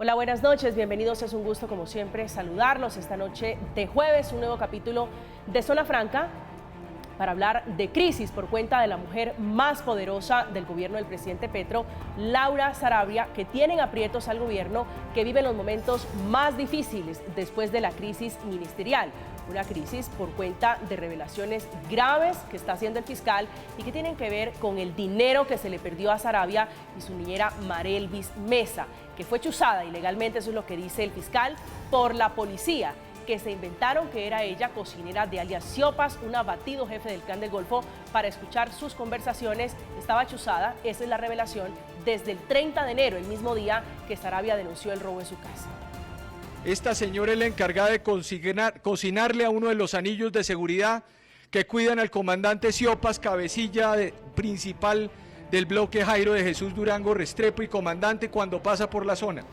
Hola, buenas noches, bienvenidos, es un gusto como siempre saludarlos esta noche de jueves, un nuevo capítulo de Zona Franca para hablar de crisis por cuenta de la mujer más poderosa del gobierno del presidente Petro, Laura Sarabia, que tienen aprietos al gobierno, que vive los momentos más difíciles después de la crisis ministerial. Una crisis por cuenta de revelaciones graves que está haciendo el fiscal y que tienen que ver con el dinero que se le perdió a Sarabia y su niñera Marelvis Mesa, que fue chuzada ilegalmente, eso es lo que dice el fiscal, por la policía, que se inventaron que era ella cocinera de alias Siopas, un abatido jefe del Clan del Golfo. Para escuchar sus conversaciones, estaba chuzada, esa es la revelación, desde el 30 de enero, el mismo día que Sarabia denunció el robo en su casa. Esta señora es la encargada de cocinarle a uno de los anillos de seguridad que cuidan al comandante Siopas, cabecilla principal del bloque Jairo de Jesús Durango Restrepo y comandante cuando pasa por la zona.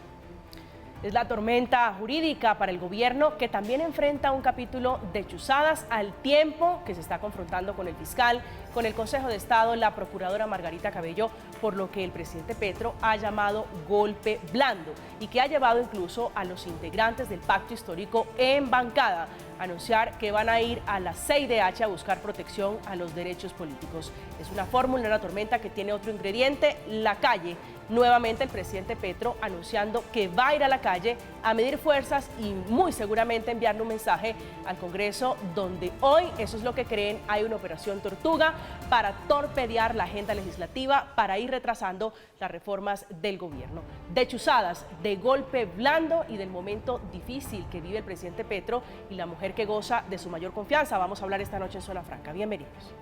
Es la tormenta jurídica para el gobierno, que también enfrenta un capítulo de chuzadas al tiempo que se está confrontando con el fiscal, con el Consejo de Estado, la procuradora Margarita Cabello, por lo que el presidente Petro ha llamado golpe blando y que ha llevado incluso a los integrantes del pacto histórico en bancada a anunciar que van a ir a la CIDH a buscar protección a los derechos políticos. Es una fórmula, una tormenta que tiene otro ingrediente, la calle. Nuevamente el presidente Petro anunciando que va a ir a la calle a medir fuerzas y muy seguramente enviarle un mensaje al Congreso, donde hoy, eso es lo que creen, hay una operación Tortuga para torpedear la agenda legislativa, para ir retrasando las reformas del gobierno. De chuzadas, de golpe blando y del momento difícil que vive el presidente Petro y la mujer que goza de su mayor confianza. Vamos a hablar esta noche en Zona Franca. Bienvenidos.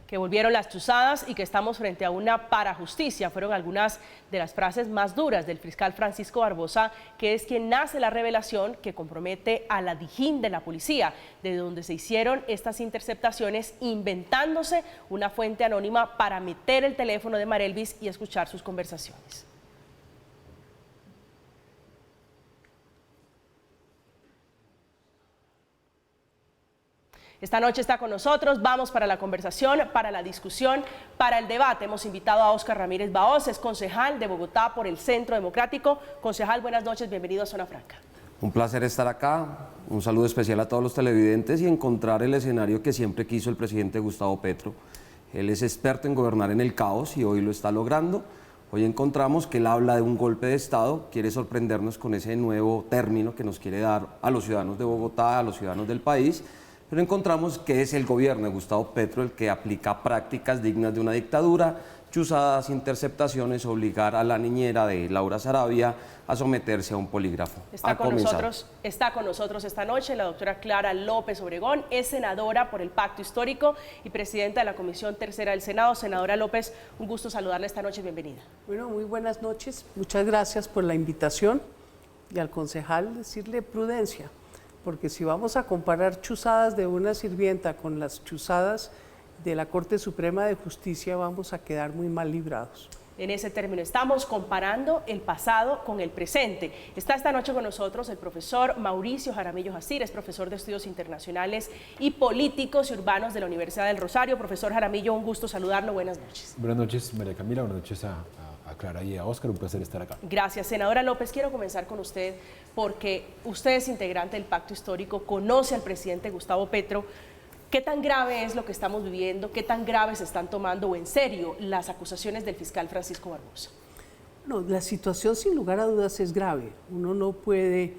Que volvieron las chuzadas y que estamos frente a una parajusticia, fueron algunas de las frases más duras del fiscal Francisco Barbosa, que es quien hace la revelación que compromete a la Dijín de la policía, de donde se hicieron estas interceptaciones, inventándose una fuente anónima para meter el teléfono de Marelvis y escuchar sus conversaciones. Esta noche está con nosotros, vamos para la conversación, para la discusión, para el debate. Hemos invitado a Óscar Ramírez Bahoz, es concejal de Bogotá por el Centro Democrático. Concejal, buenas noches, bienvenido a Zona Franca. Un placer estar acá, un saludo especial a todos los televidentes y encontrar el escenario que siempre quiso el presidente Gustavo Petro. Él es experto en gobernar en el caos y hoy lo está logrando. Hoy encontramos que él habla de un golpe de Estado, quiere sorprendernos con ese nuevo término que nos quiere dar a los ciudadanos de Bogotá, a los ciudadanos del país. Pero encontramos que es el gobierno de Gustavo Petro el que aplica prácticas dignas de una dictadura, chuzadas, interceptaciones, obligar a la niñera de Laura Sarabia a someterse a un polígrafo. Está con nosotros esta noche la doctora Clara López Obregón, es senadora por el Pacto Histórico y presidenta de la Comisión Tercera del Senado. Senadora López, un gusto saludarla esta noche, bienvenida. Bueno, muy buenas noches, muchas gracias por la invitación y al concejal decirle prudencia, porque si vamos a comparar chuzadas de una sirvienta con las chuzadas de la Corte Suprema de Justicia, vamos a quedar muy mal librados. En ese término, estamos comparando el pasado con el presente. Está esta noche con nosotros el profesor Mauricio Jaramillo Jacir, es profesor de Estudios Internacionales y Políticos y Urbanos de la Universidad del Rosario. Profesor Jaramillo, un gusto saludarlo, buenas noches. Buenas noches, María Camila, buenas noches a Clara y a Óscar, un placer estar acá. Gracias. Senadora López, quiero comenzar con usted porque usted es integrante del Pacto Histórico, conoce al presidente Gustavo Petro. ¿Qué tan grave es lo que estamos viviendo? ¿Qué tan grave se están tomando o en serio las acusaciones del fiscal Francisco Barbosa? No, la situación sin lugar a dudas es grave. Uno no puede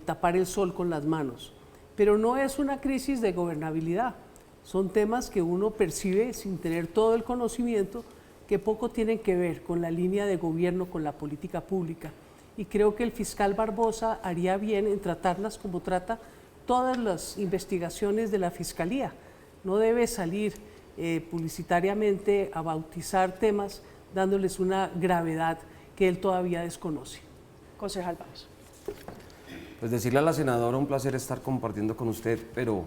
tapar el sol con las manos, pero no es una crisis de gobernabilidad. Son temas que uno percibe sin tener todo el conocimiento, que poco tienen que ver con la línea de gobierno, con la política pública. Y creo que el fiscal Barbosa haría bien en tratarlas como trata todas las investigaciones de la Fiscalía. No debe salir publicitariamente a bautizar temas dándoles una gravedad que él todavía desconoce. Concejal, vamos. Pues decirle a la senadora, un placer estar compartiendo con usted, pero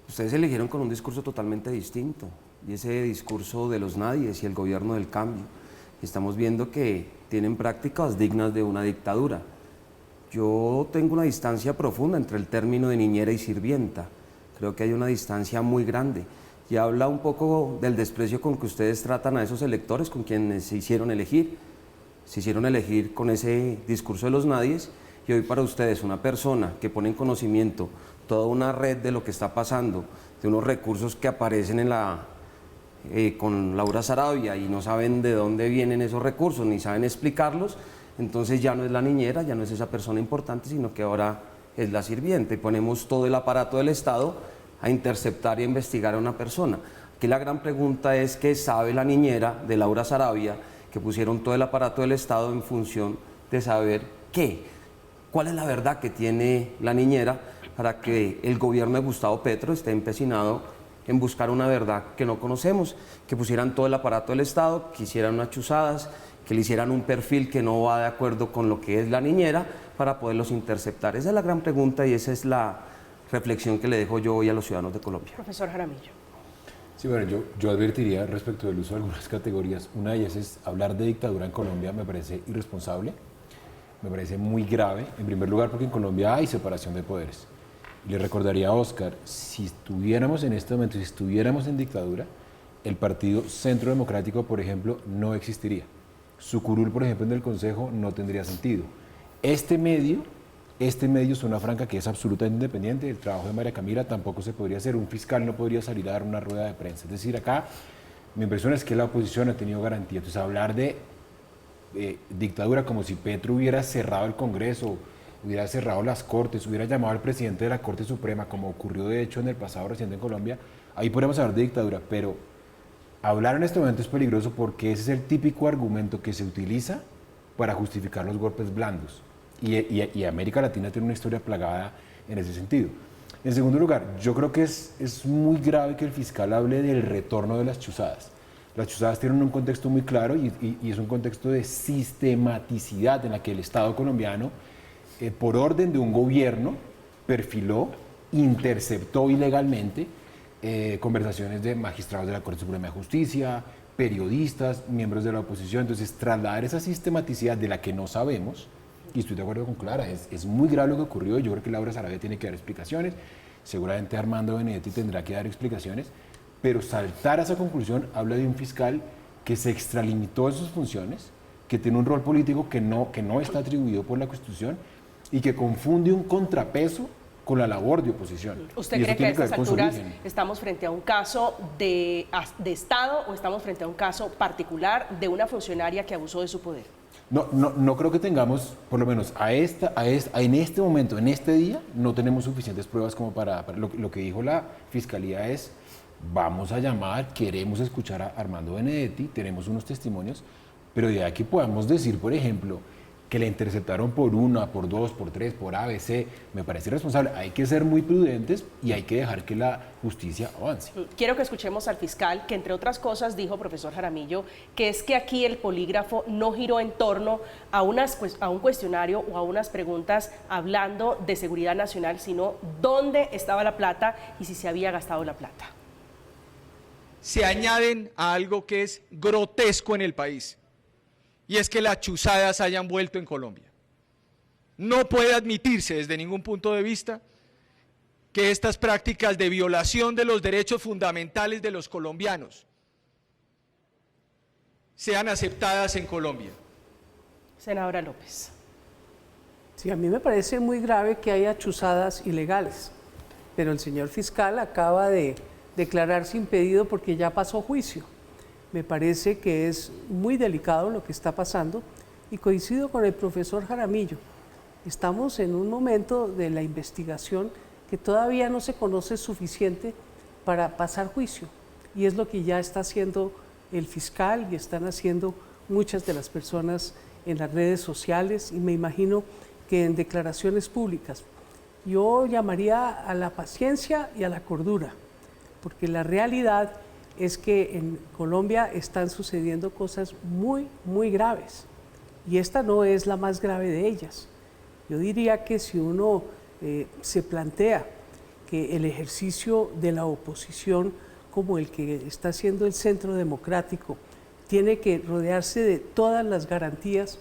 ustedes eligieron con un discurso totalmente distinto. y ese discurso de los nadies y el gobierno del cambio. Estamos viendo que tienen prácticas dignas de una dictadura. Yo tengo una distancia profunda entre el término de niñera y sirvienta. Creo que hay una distancia muy grande y habla un poco del desprecio con que ustedes tratan a esos electores con quienes se hicieron elegir. Se hicieron elegir con ese discurso de los nadies y hoy para ustedes una persona que pone en conocimiento toda una red de lo que está pasando, de unos recursos que aparecen con Laura Sarabia y no saben de dónde vienen esos recursos ni saben explicarlos, entonces ya no es la niñera, ya no es esa persona importante, sino que ahora es la sirvienta y ponemos todo el aparato del Estado a interceptar y a investigar a una persona. Aquí la gran pregunta es ¿qué sabe la niñera de Laura Sarabia que pusieron todo el aparato del Estado en función de saber qué? ¿Cuál es la verdad que tiene la niñera para que el gobierno de Gustavo Petro esté empecinado en buscar una verdad que no conocemos? Que pusieran todo el aparato del Estado, que hicieran unas chuzadas, que le hicieran un perfil que no va de acuerdo con lo que es la niñera para poderlos interceptar. Esa es la gran pregunta y esa es la reflexión que le dejo yo hoy a los ciudadanos de Colombia. Profesor Jaramillo. Sí, bueno, yo advertiría respecto del uso de algunas categorías. Una de ellas es hablar de dictadura en Colombia, me parece irresponsable, me parece muy grave, en primer lugar porque en Colombia hay separación de poderes. Le recordaría a Oscar, si estuviéramos en este momento, si estuviéramos en dictadura, el Partido Centro Democrático, por ejemplo, no existiría. Su curul, por ejemplo, en el Consejo no tendría sentido. Este medio Zona Franca, que es absolutamente independiente, el trabajo de María Camila tampoco se podría hacer, un fiscal no podría salir a dar una rueda de prensa. Es decir, acá mi impresión es que la oposición ha tenido garantía. Entonces, hablar de dictadura como si Petro hubiera cerrado el Congreso, hubiera cerrado las Cortes, hubiera llamado al presidente de la Corte Suprema, como ocurrió de hecho en el pasado reciente en Colombia, ahí podríamos hablar de dictadura, pero hablar en este momento es peligroso porque ese es el típico argumento que se utiliza para justificar los golpes blandos. Y América Latina tiene una historia plagada en ese sentido. En segundo lugar, yo creo que es muy grave que el fiscal hable del retorno de las chuzadas. Las chuzadas tienen un contexto muy claro y es un contexto de sistematicidad en la que el Estado colombiano, por orden de un gobierno, perfiló, interceptó ilegalmente conversaciones de magistrados de la Corte Suprema de Justicia, periodistas, miembros de la oposición. Entonces, trasladar esa sistematicidad de la que no sabemos, y estoy de acuerdo con Clara, es muy grave lo que ocurrió. Yo creo que Laura Sarabia tiene que dar explicaciones, seguramente Armando Benedetti tendrá que dar explicaciones, pero saltar a esa conclusión habla de un fiscal que se extralimitó en sus funciones, que tiene un rol político que no está atribuido por la Constitución y que confunde un contrapeso con la labor de oposición. ¿Usted cree que a estas alturas estamos frente a un caso de Estado o estamos frente a un caso particular de una funcionaria que abusó de su poder? No creo que tengamos, por lo menos en este momento, en este día, no tenemos suficientes pruebas como para lo que dijo la Fiscalía es, vamos a llamar, queremos escuchar a Armando Benedetti, tenemos unos testimonios, pero de aquí podemos decir, por ejemplo, que le interceptaron por una, por dos, por tres, por ABC, me parece irresponsable. Hay que ser muy prudentes y hay que dejar que la justicia avance. Quiero que escuchemos al fiscal, que entre otras cosas dijo, profesor Jaramillo, que es que aquí el polígrafo no giró en torno a un cuestionario o a unas preguntas hablando de seguridad nacional, sino dónde estaba la plata y si se había gastado la plata. Se añaden a algo que es grotesco en el país. Y es que las chuzadas hayan vuelto en Colombia. No puede admitirse desde ningún punto de vista que estas prácticas de violación de los derechos fundamentales de los colombianos sean aceptadas en Colombia. Senadora López. Sí, a mí me parece muy grave que haya chuzadas ilegales, pero el señor fiscal acaba de declararse impedido porque ya pasó juicio. Me parece que es muy delicado lo que está pasando y coincido con el profesor Jaramillo. Estamos en un momento de la investigación que todavía no se conoce suficiente para pasar juicio y es lo que ya está haciendo el fiscal y están haciendo muchas de las personas en las redes sociales y me imagino que en declaraciones públicas. Yo llamaría a la paciencia y a la cordura, porque la realidad es que en Colombia están sucediendo cosas muy, muy graves y esta no es la más grave de ellas. Yo diría que si uno se plantea que el ejercicio de la oposición como el que está haciendo el Centro Democrático tiene que rodearse de todas las garantías,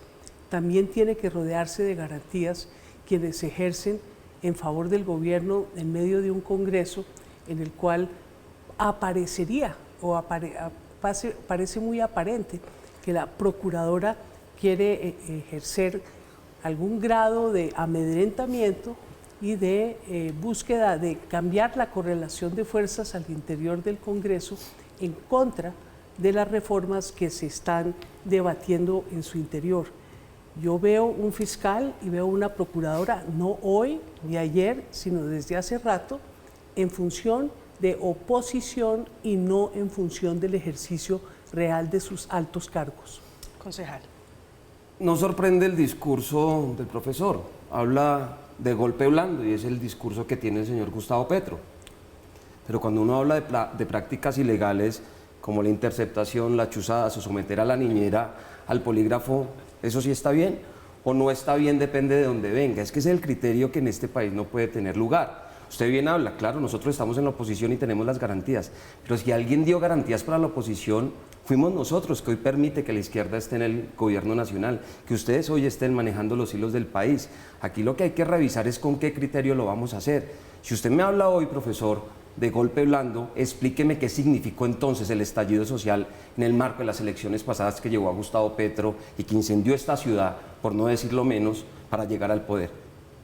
también tiene que rodearse de garantías quienes ejercen en favor del gobierno en medio de un Congreso en el cual aparecería o parece muy aparente que la Procuradora quiere ejercer algún grado de amedrentamiento y de búsqueda de cambiar la correlación de fuerzas al interior del Congreso en contra de las reformas que se están debatiendo en su interior. Yo veo un fiscal y veo una procuradora, no hoy ni ayer, sino desde hace rato, en función de oposición y no en función del ejercicio real de sus altos cargos. Concejal. No sorprende el discurso del profesor, habla de golpe blando y es el discurso que tiene el señor Gustavo Petro. Pero cuando uno habla de prácticas ilegales como la interceptación, la chuzada, o someter a la niñera al polígrafo, ¿eso sí está bien? ¿O no está bien? Depende de dónde venga. Es que ese es el criterio que en este país no puede tener lugar. Usted bien habla, claro, nosotros estamos en la oposición y tenemos las garantías, pero si alguien dio garantías para la oposición, fuimos nosotros, que hoy permite que la izquierda esté en el gobierno nacional, que ustedes hoy estén manejando los hilos del país. Aquí lo que hay que revisar es con qué criterio lo vamos a hacer. Si usted me habla hoy, profesor, de golpe blando, explíqueme qué significó entonces el estallido social en el marco de las elecciones pasadas que llevó a Gustavo Petro y que incendió esta ciudad, por no decirlo menos, para llegar al poder.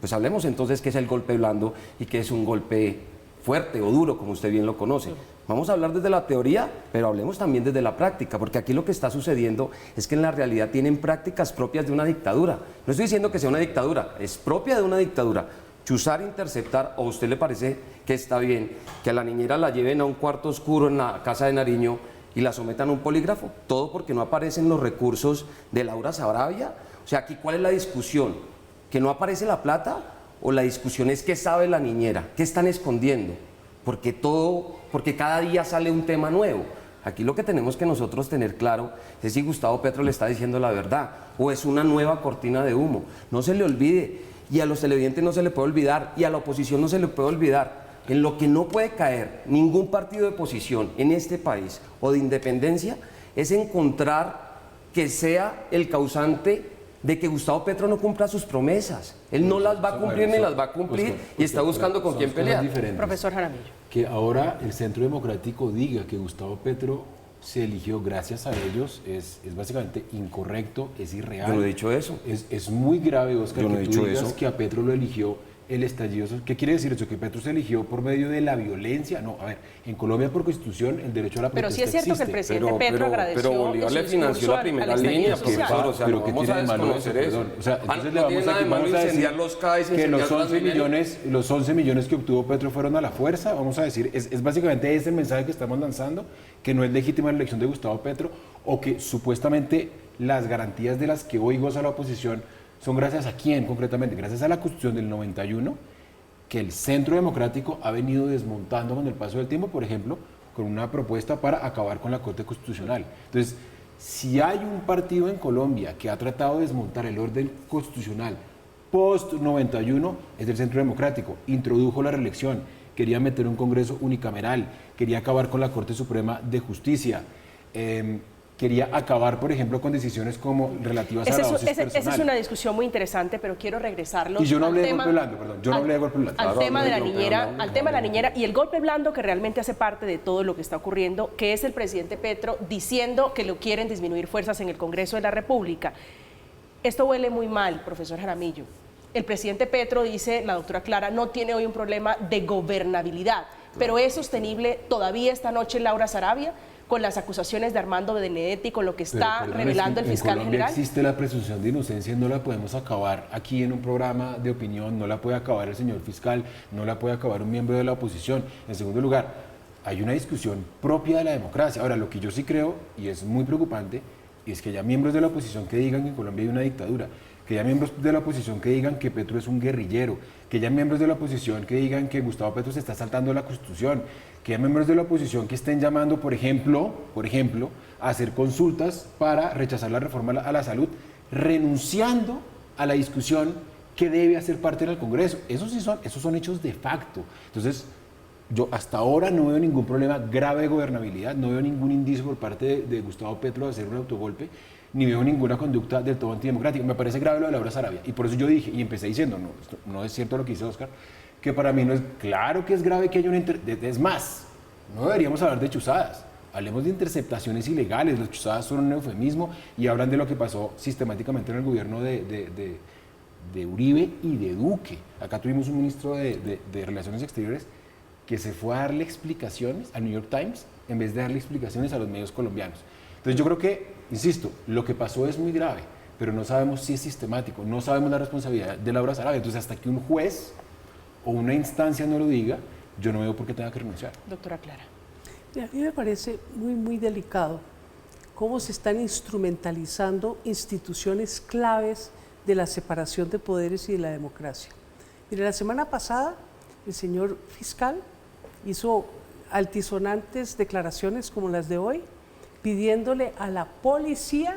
Pues hablemos entonces qué es el golpe blando y qué es un golpe fuerte o duro, como usted bien lo conoce. Vamos a hablar desde la teoría, pero hablemos también desde la práctica, porque aquí lo que está sucediendo es que en la realidad tienen prácticas propias de una dictadura. No estoy diciendo que sea una dictadura, es propia de una dictadura. Chuzar, interceptar, ¿o a usted le parece que está bien que a la niñera la lleven a un cuarto oscuro en la casa de Nariño y la sometan a un polígrafo? Todo porque no aparecen los recursos de Laura Sarabia. O sea, aquí ¿cuál es la discusión? ¿Que no aparece la plata? ¿O la discusión es qué sabe la niñera? ¿Qué están escondiendo? Porque cada día sale un tema nuevo. Aquí lo que tenemos que nosotros tener claro es si Gustavo Petro le está diciendo la verdad o es una nueva cortina de humo. No se le olvide. Y a los televidentes no se le puede olvidar, y a la oposición no se le puede olvidar, en lo que no puede caer ningún partido de oposición en este país o de independencia, es encontrar que sea el causante de que Gustavo Petro no cumpla sus promesas. Él no las va a cumplir ni las va a cumplir y está buscando con quién pelear. Profesor Jaramillo. Que ahora el Centro Democrático diga que Gustavo Petro se eligió gracias a ellos es básicamente incorrecto, es irreal. Yo no he dicho eso. Es muy grave, Oscar, Yo no he que tú dicho digas eso. que a Petro lo eligió el estallido. ¿Qué quiere decir eso? ¿Que Petro se eligió por medio de la violencia? No, a ver, en Colombia por Constitución el derecho a la protesta Pero sí es cierto existe. que el presidente Petro agradeció pero Bolívar en le su financió discurso la primera al línea, estallido social. profesor, o sea, pero no ¿qué vamos tiene a de malo eso? desconocer eso. Perdón. O sea, entonces no tiene nada de malo vamos a incendiar decir los CAIs, que los incendiar 11 millones que obtuvo Petro fueron a la fuerza. Vamos a decir, es básicamente ese mensaje que estamos lanzando, que no es legítima la elección de Gustavo Petro, o que supuestamente las garantías de las que hoy goza la oposición son gracias a quién concretamente, gracias a la Constitución del 91, que el Centro Democrático ha venido desmontando con el paso del tiempo, por ejemplo, con una propuesta para acabar con la Corte Constitucional. Entonces, si hay un partido en Colombia que ha tratado de desmontar el orden constitucional post-91, es el Centro Democrático. Introdujo la reelección, quería meter un Congreso unicameral, quería acabar con la Corte Suprema de Justicia, quería acabar, por ejemplo, con decisiones como relativas a la dosis personal. Esa es una discusión muy interesante, pero quiero regresarlos Y yo no hablé de al golpe blando, perdón, yo no hablé de golpe blando. Al Claro, tema de la hablé de niñera, golpe al tema de la niñera y el golpe blando que realmente hace parte de todo lo que está ocurriendo, que es el presidente Petro diciendo que lo quieren disminuir fuerzas en el Congreso de la República. Esto huele muy mal, profesor Jaramillo. El presidente Petro, dice la doctora Clara, no tiene hoy un problema de gobernabilidad, pero ¿es sostenible todavía esta noche Laura Sarabia con las acusaciones de Armando Benedetti, con lo que está revelando el fiscal en Colombia general? Existe la presunción de inocencia y no la podemos acabar aquí en un programa de opinión, no la puede acabar el señor fiscal, no la puede acabar un miembro de la oposición. En segundo lugar, hay una discusión propia de la democracia. Ahora, lo que yo sí creo, y es muy preocupante, es que haya miembros de la oposición que digan que en Colombia hay una dictadura, que haya miembros de la oposición que digan que Petro es un guerrillero, que haya miembros de la oposición que digan que Gustavo Petro se está saltando la Constitución, que haya miembros de la oposición que estén llamando, por ejemplo, a hacer consultas para rechazar la reforma a la salud, renunciando a la discusión que debe hacer parte del Congreso. Esos son hechos de facto. Entonces, yo hasta ahora no veo ningún problema grave de gobernabilidad, no veo ningún indicio por parte de Gustavo Petro de hacer un autogolpe, ni veo ninguna conducta del todo antidemocrática. Me parece grave lo de Laura Sarabia, y por eso yo dije, y empecé diciendo, no, esto no es cierto lo que dice Oscar, que para mí no es, claro que es grave que haya una, es más, no deberíamos hablar de chuzadas, hablemos de interceptaciones ilegales, las chuzadas son un eufemismo, y hablan de lo que pasó sistemáticamente en el gobierno de Uribe y de Duque. Acá tuvimos un ministro de Relaciones Exteriores que se fue a darle explicaciones al New York Times en vez de darle explicaciones a los medios colombianos. Entonces yo creo que, insisto, lo que pasó es muy grave, pero no sabemos si es sistemático, no sabemos la responsabilidad de Laura Sarabia. Entonces hasta que un juez o una instancia no lo diga, yo no veo por qué tenga que renunciar. Doctora Clara. A mí me parece muy delicado cómo se están instrumentalizando instituciones claves de la separación de poderes y de la democracia. Mire, la semana pasada el señor fiscal hizo altisonantes declaraciones como las de hoy, pidiéndole a la policía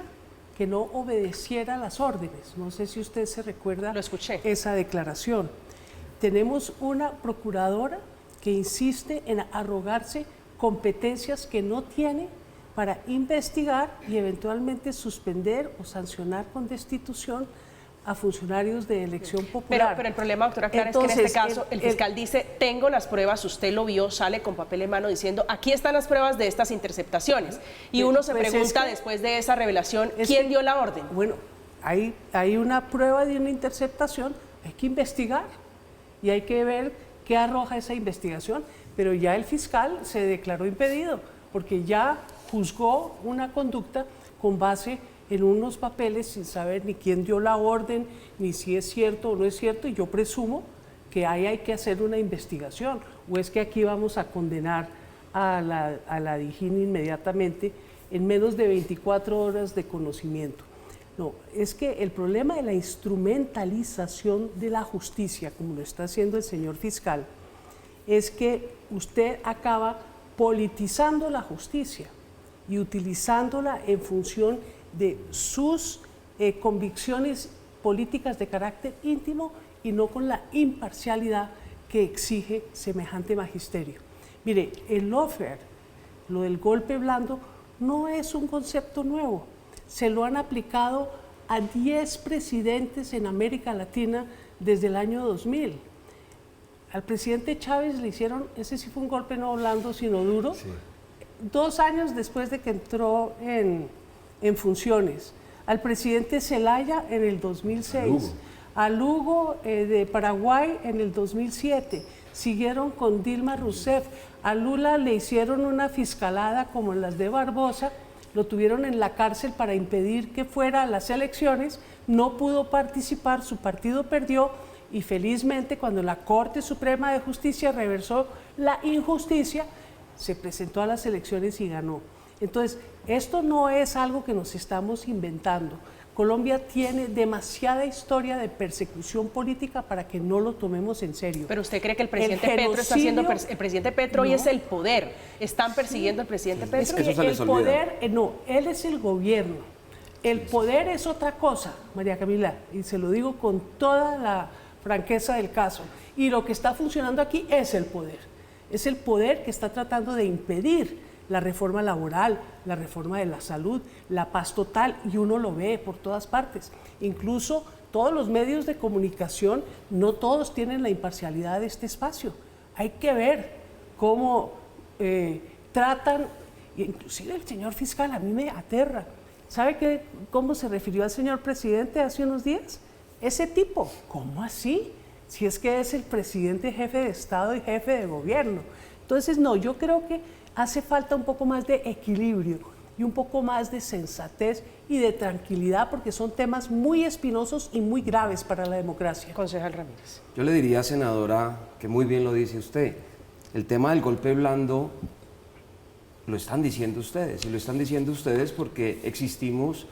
que no obedeciera las órdenes. No sé si usted se recuerda esa declaración. Tenemos una procuradora que insiste en arrogarse competencias que no tiene para investigar y eventualmente suspender o sancionar con destitución a funcionarios de elección popular. Pero el problema, doctora Clara, es que en este caso el fiscal dice, tengo las pruebas, usted lo vio, sale con papel en mano diciendo, aquí están las pruebas de estas interceptaciones. Y uno se pregunta después de esa revelación, ¿quién dio la orden? Bueno, hay una prueba de una interceptación, hay que investigar y hay que ver qué arroja esa investigación, pero ya el fiscal se declaró impedido porque ya juzgó una conducta con base en unos papeles sin saber ni quién dio la orden, ni si es cierto o no es cierto, y yo presumo que ahí hay que hacer una investigación, o es que aquí vamos a condenar a la Dijín inmediatamente en menos de 24 horas de conocimiento. No, es que el problema de la instrumentalización de la justicia, como lo está haciendo el señor fiscal, es que usted acaba politizando la justicia y utilizándola en función de sus convicciones políticas de carácter íntimo y no con la imparcialidad que exige semejante magisterio. Mire, el lawfare, lo del golpe blando, no es un concepto nuevo. Se lo han aplicado a 10 presidentes en América Latina desde el año 2000. Al presidente Chávez le hicieron, ese sí fue un golpe no blando, sino duro, sí, 2 años después de que entró en funciones. Al presidente Zelaya en el 2006, a Lugo de Paraguay en el 2007, siguieron con Dilma Rousseff, a Lula le hicieron una fiscalada como las de Barbosa, lo tuvieron en la cárcel para impedir que fuera a las elecciones, no pudo participar, su partido perdió y felizmente cuando la Corte Suprema de Justicia reversó la injusticia, se presentó a las elecciones y ganó. Entonces, esto no es algo que nos estamos inventando. Colombia tiene demasiada historia de persecución política para que no lo tomemos en serio. Pero usted cree que el presidente Petro está haciendo, el presidente Petro hoy es el poder. ¿Están persiguiendo al presidente Petro? Es que el poder, no, él es el gobierno. El poder es otra cosa, María Camila, y se lo digo con toda la franqueza del caso. Y lo que está funcionando aquí es el poder. Es el poder que está tratando de impedir la reforma laboral, la reforma de la salud, la paz total, y uno lo ve por todas partes. Incluso todos los medios de comunicación, no todos tienen la imparcialidad de este espacio. Hay que ver cómo tratan, inclusive el señor fiscal a mí me aterra. ¿Sabe cómo se refirió al señor presidente hace unos días? Ese tipo, ¿cómo así? Si es que es el presidente jefe de Estado y jefe de gobierno. Entonces, no, yo creo que hace falta un poco más de equilibrio y un poco más de sensatez y de tranquilidad porque son temas muy espinosos y muy graves para la democracia. Concejal Ramírez. Yo le diría, senadora, que muy bien lo dice usted, el tema del golpe blando lo están diciendo ustedes, y lo están diciendo ustedes porque existimos,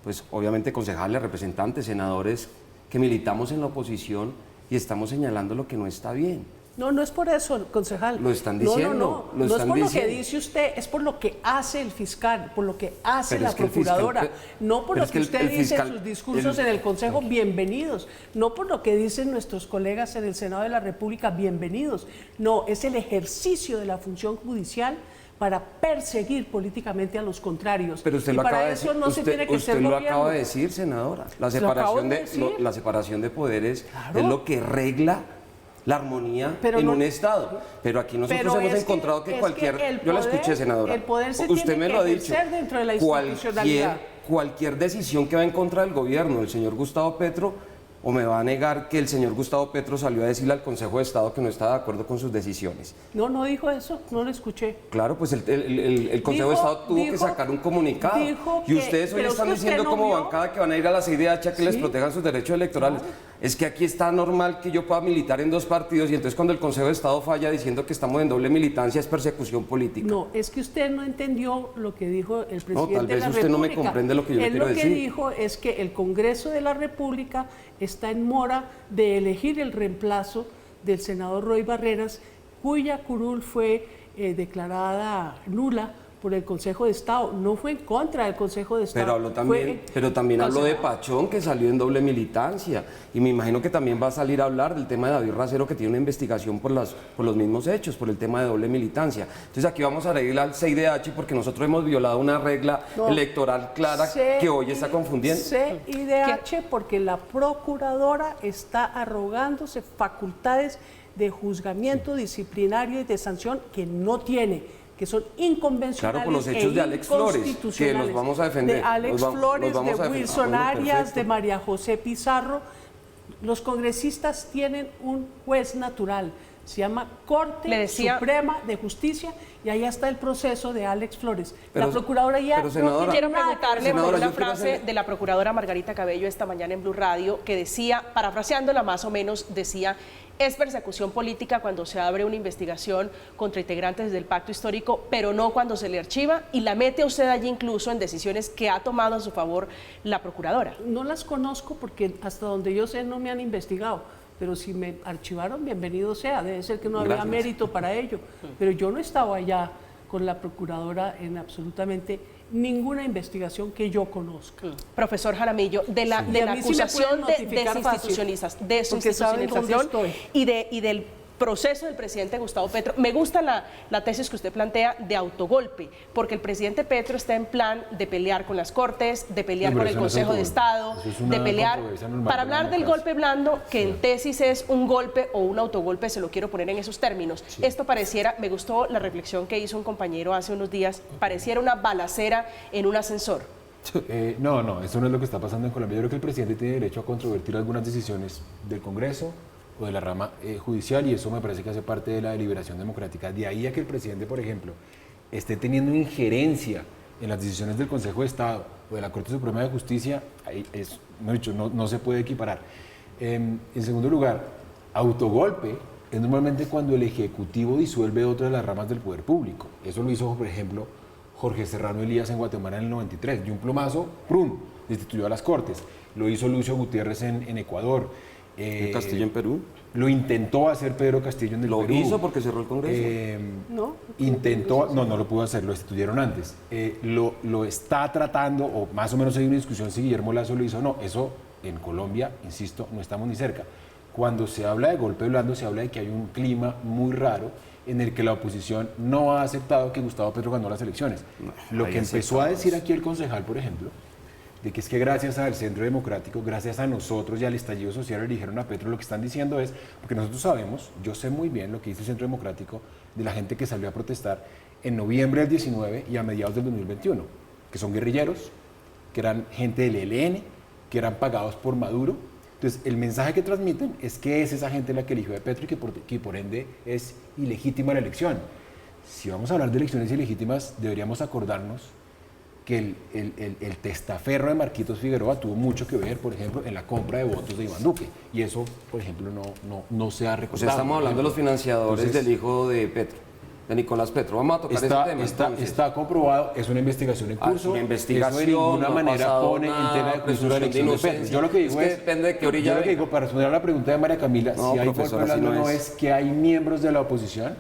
pues obviamente concejales, representantes, senadores que militamos en la oposición y estamos señalando lo que no está bien. No, no es por eso, concejal. Lo están diciendo. No es por lo que dice usted, es por lo que hace el fiscal, por lo que hace la procuradora. No por lo que usted dice en sus discursos en el Consejo, bienvenidos. No por lo que dicen nuestros colegas en el Senado de la República, bienvenidos. No, es el ejercicio de la función judicial para perseguir políticamente a los contrarios. Pero usted y lo para acaba de eso decir, no se tiene que ser lo gobierno. acaba de decir, senadora. La separación de poderes Claro. es lo que regla la armonía Pero en no- un Estado. Pero aquí nosotros Pero hemos es que- encontrado que es cualquier... que el yo la poder- escuché, senadora. el poder se usted tiene me que lo ha dicho. ejercer dentro de la institucionalidad. Cualquier decisión que va en contra del gobierno del señor Gustavo Petro, o me va a negar que el señor Gustavo Petro salió a decirle al Consejo de Estado que no estaba de acuerdo con sus decisiones. No, no dijo eso, no lo escuché. Claro, pues el Consejo de Estado tuvo que sacar un comunicado. Y ustedes hoy pero están es que diciendo usted no como vio. bancada que van a ir a la CIDH a que les Sí. protejan sus derechos electorales. Es que aquí está normal que yo pueda militar en dos partidos y entonces cuando el Consejo de Estado falla diciendo que estamos en doble militancia es persecución política. No, es que usted no entendió lo que dijo el presidente tal de vez la usted República. no me comprende lo que yo le quiero Él decir. lo que dijo es que el Congreso de la República está en mora de elegir el reemplazo del senador Roy Barreras, cuya curul fue declarada nula por el Consejo de Estado. No fue en contra del Consejo de Estado. Pero también habló de Consejo. Pachón, que salió en doble militancia. Y me imagino que también va a salir a hablar del tema de David Racero, que tiene una investigación por los mismos hechos, por el tema de doble militancia. Entonces aquí vamos a arreglar al CIDH porque nosotros hemos violado una regla electoral clara que hoy está confundiendo. CIDH porque la procuradora está arrogándose facultades de juzgamiento disciplinario y de sanción que no tiene, que son inconvencionales. Claro, por los hechos de Alex Flores, que los vamos a defender. De Alex Flores, los vamos a de defender. Wilson Bueno, Arias, perfecto. de María José Pizarro. Los congresistas tienen un juez natural, se llama Corte Suprema de Justicia, y ahí está el proceso de Alex Flores. La procuradora ya pero, senadora, no Quiero tiene nada que preguntarle por senadora, una yo quiero frase hacer- de la procuradora Margarita Cabello esta mañana en Blue Radio que decía, parafraseándola más o menos, decía: es persecución política cuando se abre una investigación contra integrantes del pacto histórico, pero no cuando se le archiva, y la mete usted allí incluso en decisiones que ha tomado a su favor la procuradora. No las conozco porque hasta donde yo sé no me han investigado, pero si me archivaron, bienvenido sea, debe ser que no había Gracias. mérito para ello. Pero yo no estaba allá con la procuradora en absolutamente ninguna investigación que yo conozca. Profesor Jaramillo, de la Y a mí sí me acusación pueden de notificar fácil, porque saben dónde estoy. y del proceso del presidente Gustavo Petro. Me gusta la tesis que usted plantea de autogolpe, porque el presidente Petro está en plan de pelear con las Cortes, de pelear No, pero con el eso no es Consejo de autogolpe. Estado, Eso es una de pelear, controversia normal para de la hablar del democracia. golpe blando, que en tesis es un golpe o un autogolpe, se lo quiero poner en esos términos. Esto pareciera, me gustó la reflexión que hizo un compañero hace unos días, pareciera una balacera en un ascensor. No, eso no es lo que está pasando en Colombia. Yo creo que el presidente tiene derecho a controvertir algunas decisiones del Congreso o de la rama judicial, y eso me parece que hace parte de la deliberación democrática. De ahí a que el presidente, por ejemplo, esté teniendo injerencia en las decisiones del Consejo de Estado o de la Corte Suprema de Justicia, ahí no se puede equiparar. En segundo lugar, autogolpe es normalmente cuando el Ejecutivo disuelve otra de las ramas del poder público. Eso lo hizo, por ejemplo, Jorge Serrano Elías en Guatemala en el 93. De un plumazo, ¡prum!, destituyó a las Cortes. Lo hizo Lucio Gutiérrez en Ecuador. ¿En Castillo en Perú? Lo intentó hacer Pedro Castillo en el Perú. Lo hizo porque cerró el Congreso. No, No lo pudo hacer, lo destituyeron antes. Lo está tratando, o más o menos hay una discusión si Guillermo Lazo lo hizo o no. Eso en Colombia, insisto, no estamos ni cerca. Cuando se habla de golpe blando, se habla de que hay un clima muy raro en el que la oposición no ha aceptado que Gustavo Petro ganó las elecciones. Lo que empezó a decir aquí el concejal, por ejemplo, de que es que gracias al Centro Democrático, gracias a nosotros y al estallido social eligieron a Petro, lo que están diciendo es, porque nosotros sabemos, yo sé muy bien lo que dice el Centro Democrático de la gente que salió a protestar en noviembre del 19 y a mediados del 2021, que son guerrilleros, que eran gente del ELN, que eran pagados por Maduro. Entonces, el mensaje que transmiten es que es esa gente la que eligió a Petro y que por ende es ilegítima la elección. Si vamos a hablar de elecciones ilegítimas, deberíamos acordarnos que el testaferro de Marquitos Figueroa tuvo mucho que ver, por ejemplo, en la compra de votos de Iván Duque. Y eso, por ejemplo, no se ha recordado. O sea, estamos hablando de los financiadores del hijo de Petro. de Nicolás Petro. Vamos a tocar ese tema. Está comprobado, es una investigación en curso. Una investigación, eso de ninguna manera pone en tela de juicio la elección de Petro. Yo lo que digo es, depende de qué orilla. Yo lo que digo, para responder a la pregunta de María Camila, No, si hay profesor, golpe así blando, no no es. es que hay miembros de la oposición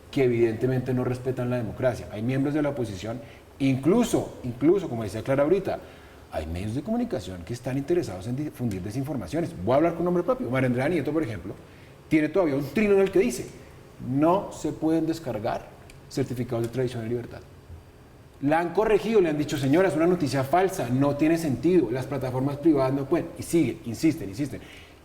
que evidentemente no respetan la democracia. Hay miembros de la oposición, incluso, como decía Clara ahorita, hay medios de comunicación que están interesados en difundir desinformaciones. Voy a hablar con nombre propio. María Andrea Nieto, por ejemplo, tiene todavía un trino en el que dice: no se pueden descargar certificados de tradición y libertad. La han corregido, le han dicho: señora, es una noticia falsa, no tiene sentido, las plataformas privadas no pueden. Y siguen, insisten.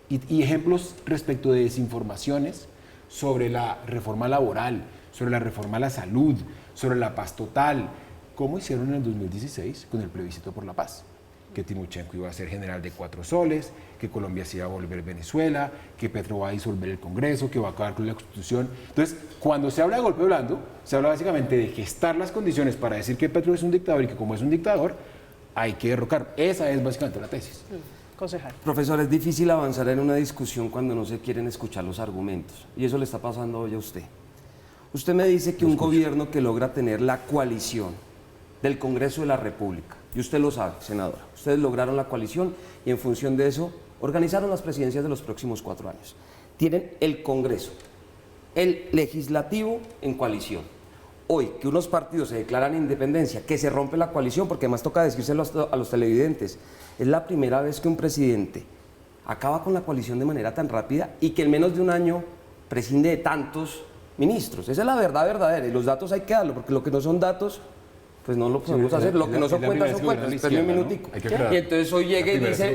Y ejemplos respecto de desinformaciones sobre la reforma laboral, sobre la reforma a la salud, sobre la paz total, como hicieron en el 2016 con el plebiscito por la paz, que Timochenko iba a ser general de 4 soles, que Colombia se iba a volver Venezuela, que Petro va a disolver el Congreso, que va a acabar con la Constitución. Entonces, cuando se habla de golpe blando, se habla básicamente de gestar las condiciones para decir que Petro es un dictador y que como es un dictador, hay que derrocar. Esa es básicamente la tesis. Concejal. Profesor, es difícil avanzar en una discusión cuando no se quieren escuchar los argumentos. Y eso le está pasando hoy a usted. Usted me dice que un gobierno que logra tener la coalición del Congreso de la República, y usted lo sabe, senadora, ustedes lograron la coalición y en función de eso organizaron las presidencias de los próximos 4 años. Tienen el Congreso, el Legislativo en coalición. Hoy, que unos partidos se declaran independencia, que se rompe la coalición, porque además toca decírselo a los televidentes, es la primera vez que un presidente acaba con la coalición de manera tan rápida y que en menos de un año prescinde de tantos ministros. Esa es la verdad verdadera y los datos hay que darlo, porque lo que no son datos, pues no lo podemos hacer. Lo que no son cuentas son cuentas. Espérame un minutico. Y entonces hoy llega y dice,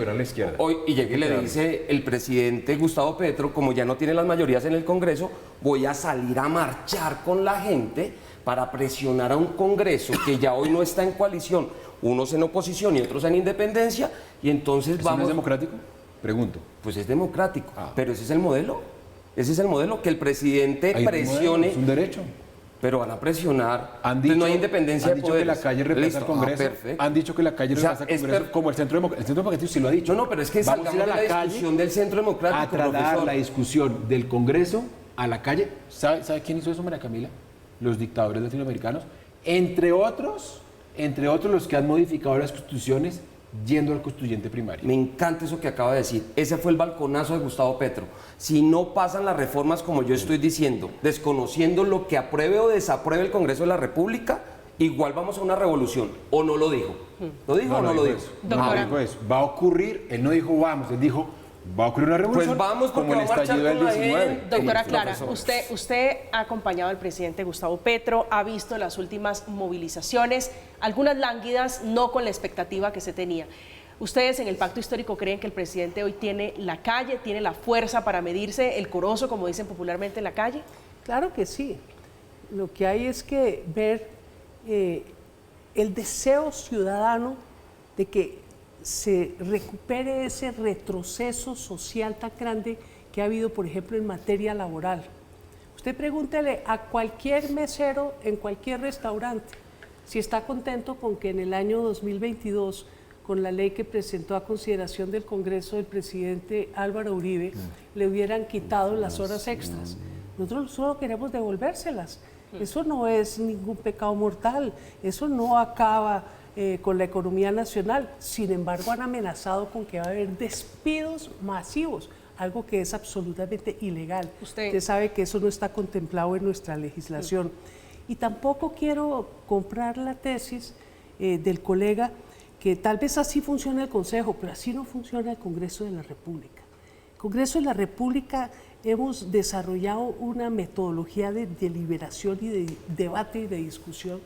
y le dice el presidente Gustavo Petro, como ya no tiene las mayorías en el Congreso, voy a salir a marchar con la gente para presionar a un Congreso que ya hoy no está en coalición, unos en oposición y otros en independencia, y entonces ¿Eso vamos... no es democrático? Pregunto. Pues es democrático, pero ese es el modelo. Ese es el modelo, que el presidente presione... Es un derecho. Pero van a presionar. Han dicho, no hay independencia de poderes. Que la calle reemplaza al Congreso. Han dicho que la calle reemplaza al Congreso, como el Centro Democrático. El Centro Democrático sí lo ha dicho. No, pero es que vamos a ir a la discusión del Centro Democrático, a trasladar profesor. la discusión del Congreso a la calle. ¿Sabe quién hizo eso, María Camila? Los dictadores latinoamericanos. Entre otros los que han modificado las constituciones yendo al constituyente primario. Me encanta eso que acaba de decir. Ese fue el balconazo de Gustavo Petro. Si no pasan las reformas como yo estoy diciendo, desconociendo lo que apruebe o desapruebe el Congreso de la República, igual vamos a una revolución. ¿O no lo dijo? ¿Lo dijo o no lo dijo? No dijo eso. Va a ocurrir, él no dijo vamos, él dijo va a ocurrir una revolución. Pues vamos, como el va a marchar estallido del con la 19. gente. Doctora Clara, usted ha acompañado al presidente Gustavo Petro, ha visto las últimas movilizaciones, algunas lánguidas, no con la expectativa que se tenía. ¿Ustedes en el Pacto Histórico creen que el presidente hoy tiene la calle, tiene la fuerza para medirse el corozo, como dicen popularmente, en la calle? Claro que sí. Lo que hay es que ver el deseo ciudadano de que se recupere ese retroceso social tan grande que ha habido, por ejemplo, en materia laboral. Usted pregúntele a cualquier mesero en cualquier restaurante si está contento con que en el año 2022, con la ley que presentó a consideración del Congreso del presidente Álvaro Uribe, le hubieran quitado las horas extras. Nosotros solo queremos devolvérselas. Eso no es ningún pecado mortal, eso no acaba con la economía nacional. Sin embargo, han amenazado con que va a haber despidos masivos, algo que es absolutamente ilegal. Usted sabe que eso no está contemplado en nuestra legislación. Y tampoco quiero comprar la tesis del colega que tal vez así funciona el Consejo, pero así no funciona el Congreso de la República. El Congreso de la República hemos desarrollado una metodología de deliberación y de debate y de discusión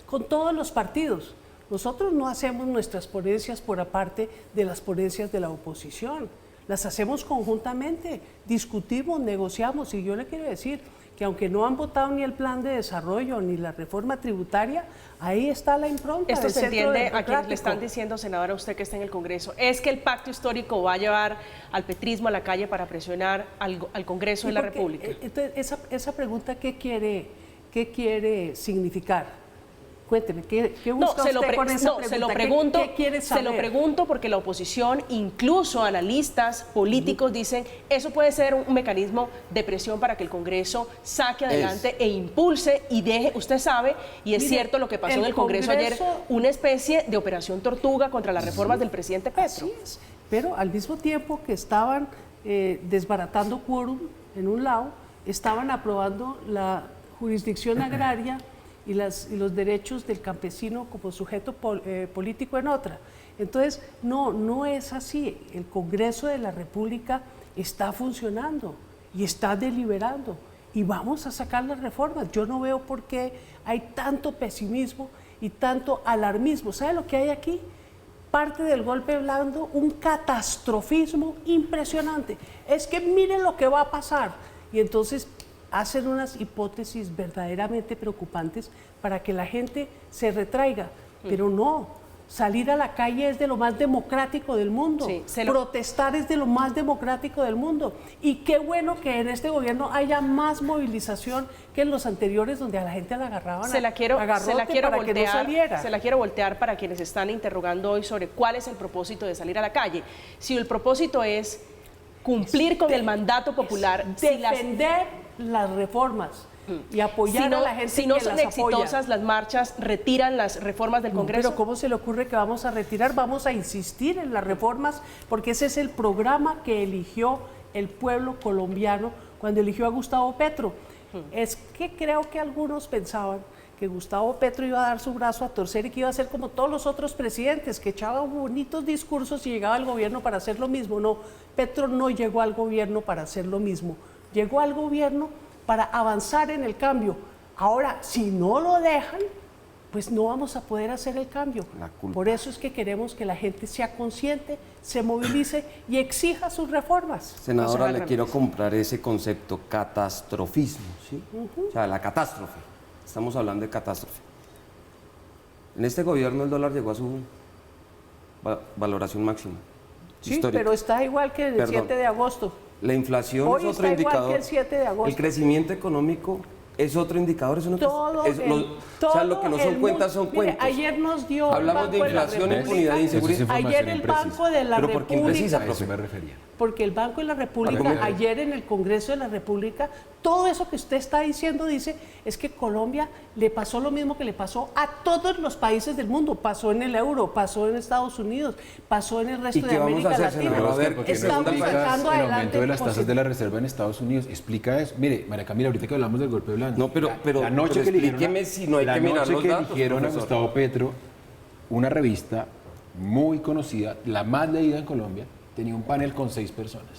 con todos los partidos. Nosotros no hacemos nuestras ponencias por aparte de las ponencias de la oposición, las hacemos conjuntamente, discutimos, negociamos, y yo le quiero decir que aunque no han votado ni el plan de desarrollo ni la reforma tributaria, ahí está la impronta. Esto se entiende a quien le están diciendo, senadora, usted que está en el Congreso, es que el pacto histórico va a llevar al petrismo a la calle para presionar al Congreso de la República. Entonces, esa pregunta, ¿qué quiere significar? Cuénteme, ¿qué busca usted con esa pregunta? Se lo pregunto, ¿Qué quiere saber? Se lo pregunto porque la oposición, incluso analistas políticos, dicen eso puede ser un mecanismo de presión para que el Congreso saque adelante e impulse y deje, usted sabe, y es cierto lo que pasó en el Congreso ayer, una especie de operación tortuga contra las reformas del presidente Petro. Así es, pero al mismo tiempo que estaban desbaratando quórum en un lado, estaban aprobando la jurisdicción agraria y los derechos del campesino como sujeto político en otra. Entonces, no es así. El Congreso de la República está funcionando y está deliberando y vamos a sacar las reformas. Yo no veo por qué hay tanto pesimismo y tanto alarmismo. ¿Sabe lo que hay aquí? Parte del golpe blando, un catastrofismo impresionante. Es que miren lo que va a pasar. Y entonces hacen unas hipótesis verdaderamente preocupantes para que la gente se retraiga, pero no, salir a la calle es de lo más democrático del mundo, protestar es de lo más democrático del mundo, y qué bueno que en este gobierno haya más movilización que en los anteriores donde a la gente la agarraban se la quiero voltear, voltear para quienes están interrogando hoy sobre cuál es el propósito de salir a la calle. Si el propósito es cumplir con el mandato popular, defender las reformas y apoyar a la gente si no son exitosas las marchas, retiran las reformas del Congreso. Pero ¿cómo se le ocurre que vamos a retirar? Vamos a insistir en las reformas porque ese es el programa que eligió el pueblo colombiano cuando eligió a Gustavo Petro. Es que creo que algunos pensaban que Gustavo Petro iba a dar su brazo a torcer y que iba a ser como todos los otros presidentes, que echaban bonitos discursos y llegaba al gobierno para hacer lo mismo. No, Petro no llegó al gobierno para hacer lo mismo. Llegó al gobierno para avanzar en el cambio. Ahora, si no lo dejan, pues no vamos a poder hacer el cambio. Por eso es que queremos que la gente sea consciente, se movilice y exija sus reformas. Senadora, le quiero comprar ese concepto, catastrofismo, ¿sí? O sea, la catástrofe. Estamos hablando de catástrofe. En este gobierno el dólar llegó a su valoración máxima. Sí, histórica. pero está igual que el 7 de agosto. La inflación Hoy es otro está indicador. Igual que el 7 de agosto. El crecimiento económico es otro indicador. Eso no o sea, lo que no son cuentas son cuentos. Ayer nos dio. Hablamos de inflación, impunidad e inseguridad. Ayer el Banco de la República. ¿Pero por qué imprecisa, profe? A eso me refería. Porque el Banco de la República, ayer en el Congreso de la República, todo eso que usted está diciendo dice, es que Colombia le pasó lo mismo que le pasó a todos los países del mundo. Pasó en el euro, pasó en Estados Unidos, pasó en el resto de América Latina. Estamos sacando adelante el aumento de las tasas de la reserva en Estados Unidos. Explica eso. Mire, María Camila, ahorita que hablamos del golpe blando. No, pero la noche que explíqueme si no hay que mirar los datos, eligieron a Gustavo Petro, una revista muy conocida, la más leída en Colombia, tenía un panel con 6 personas.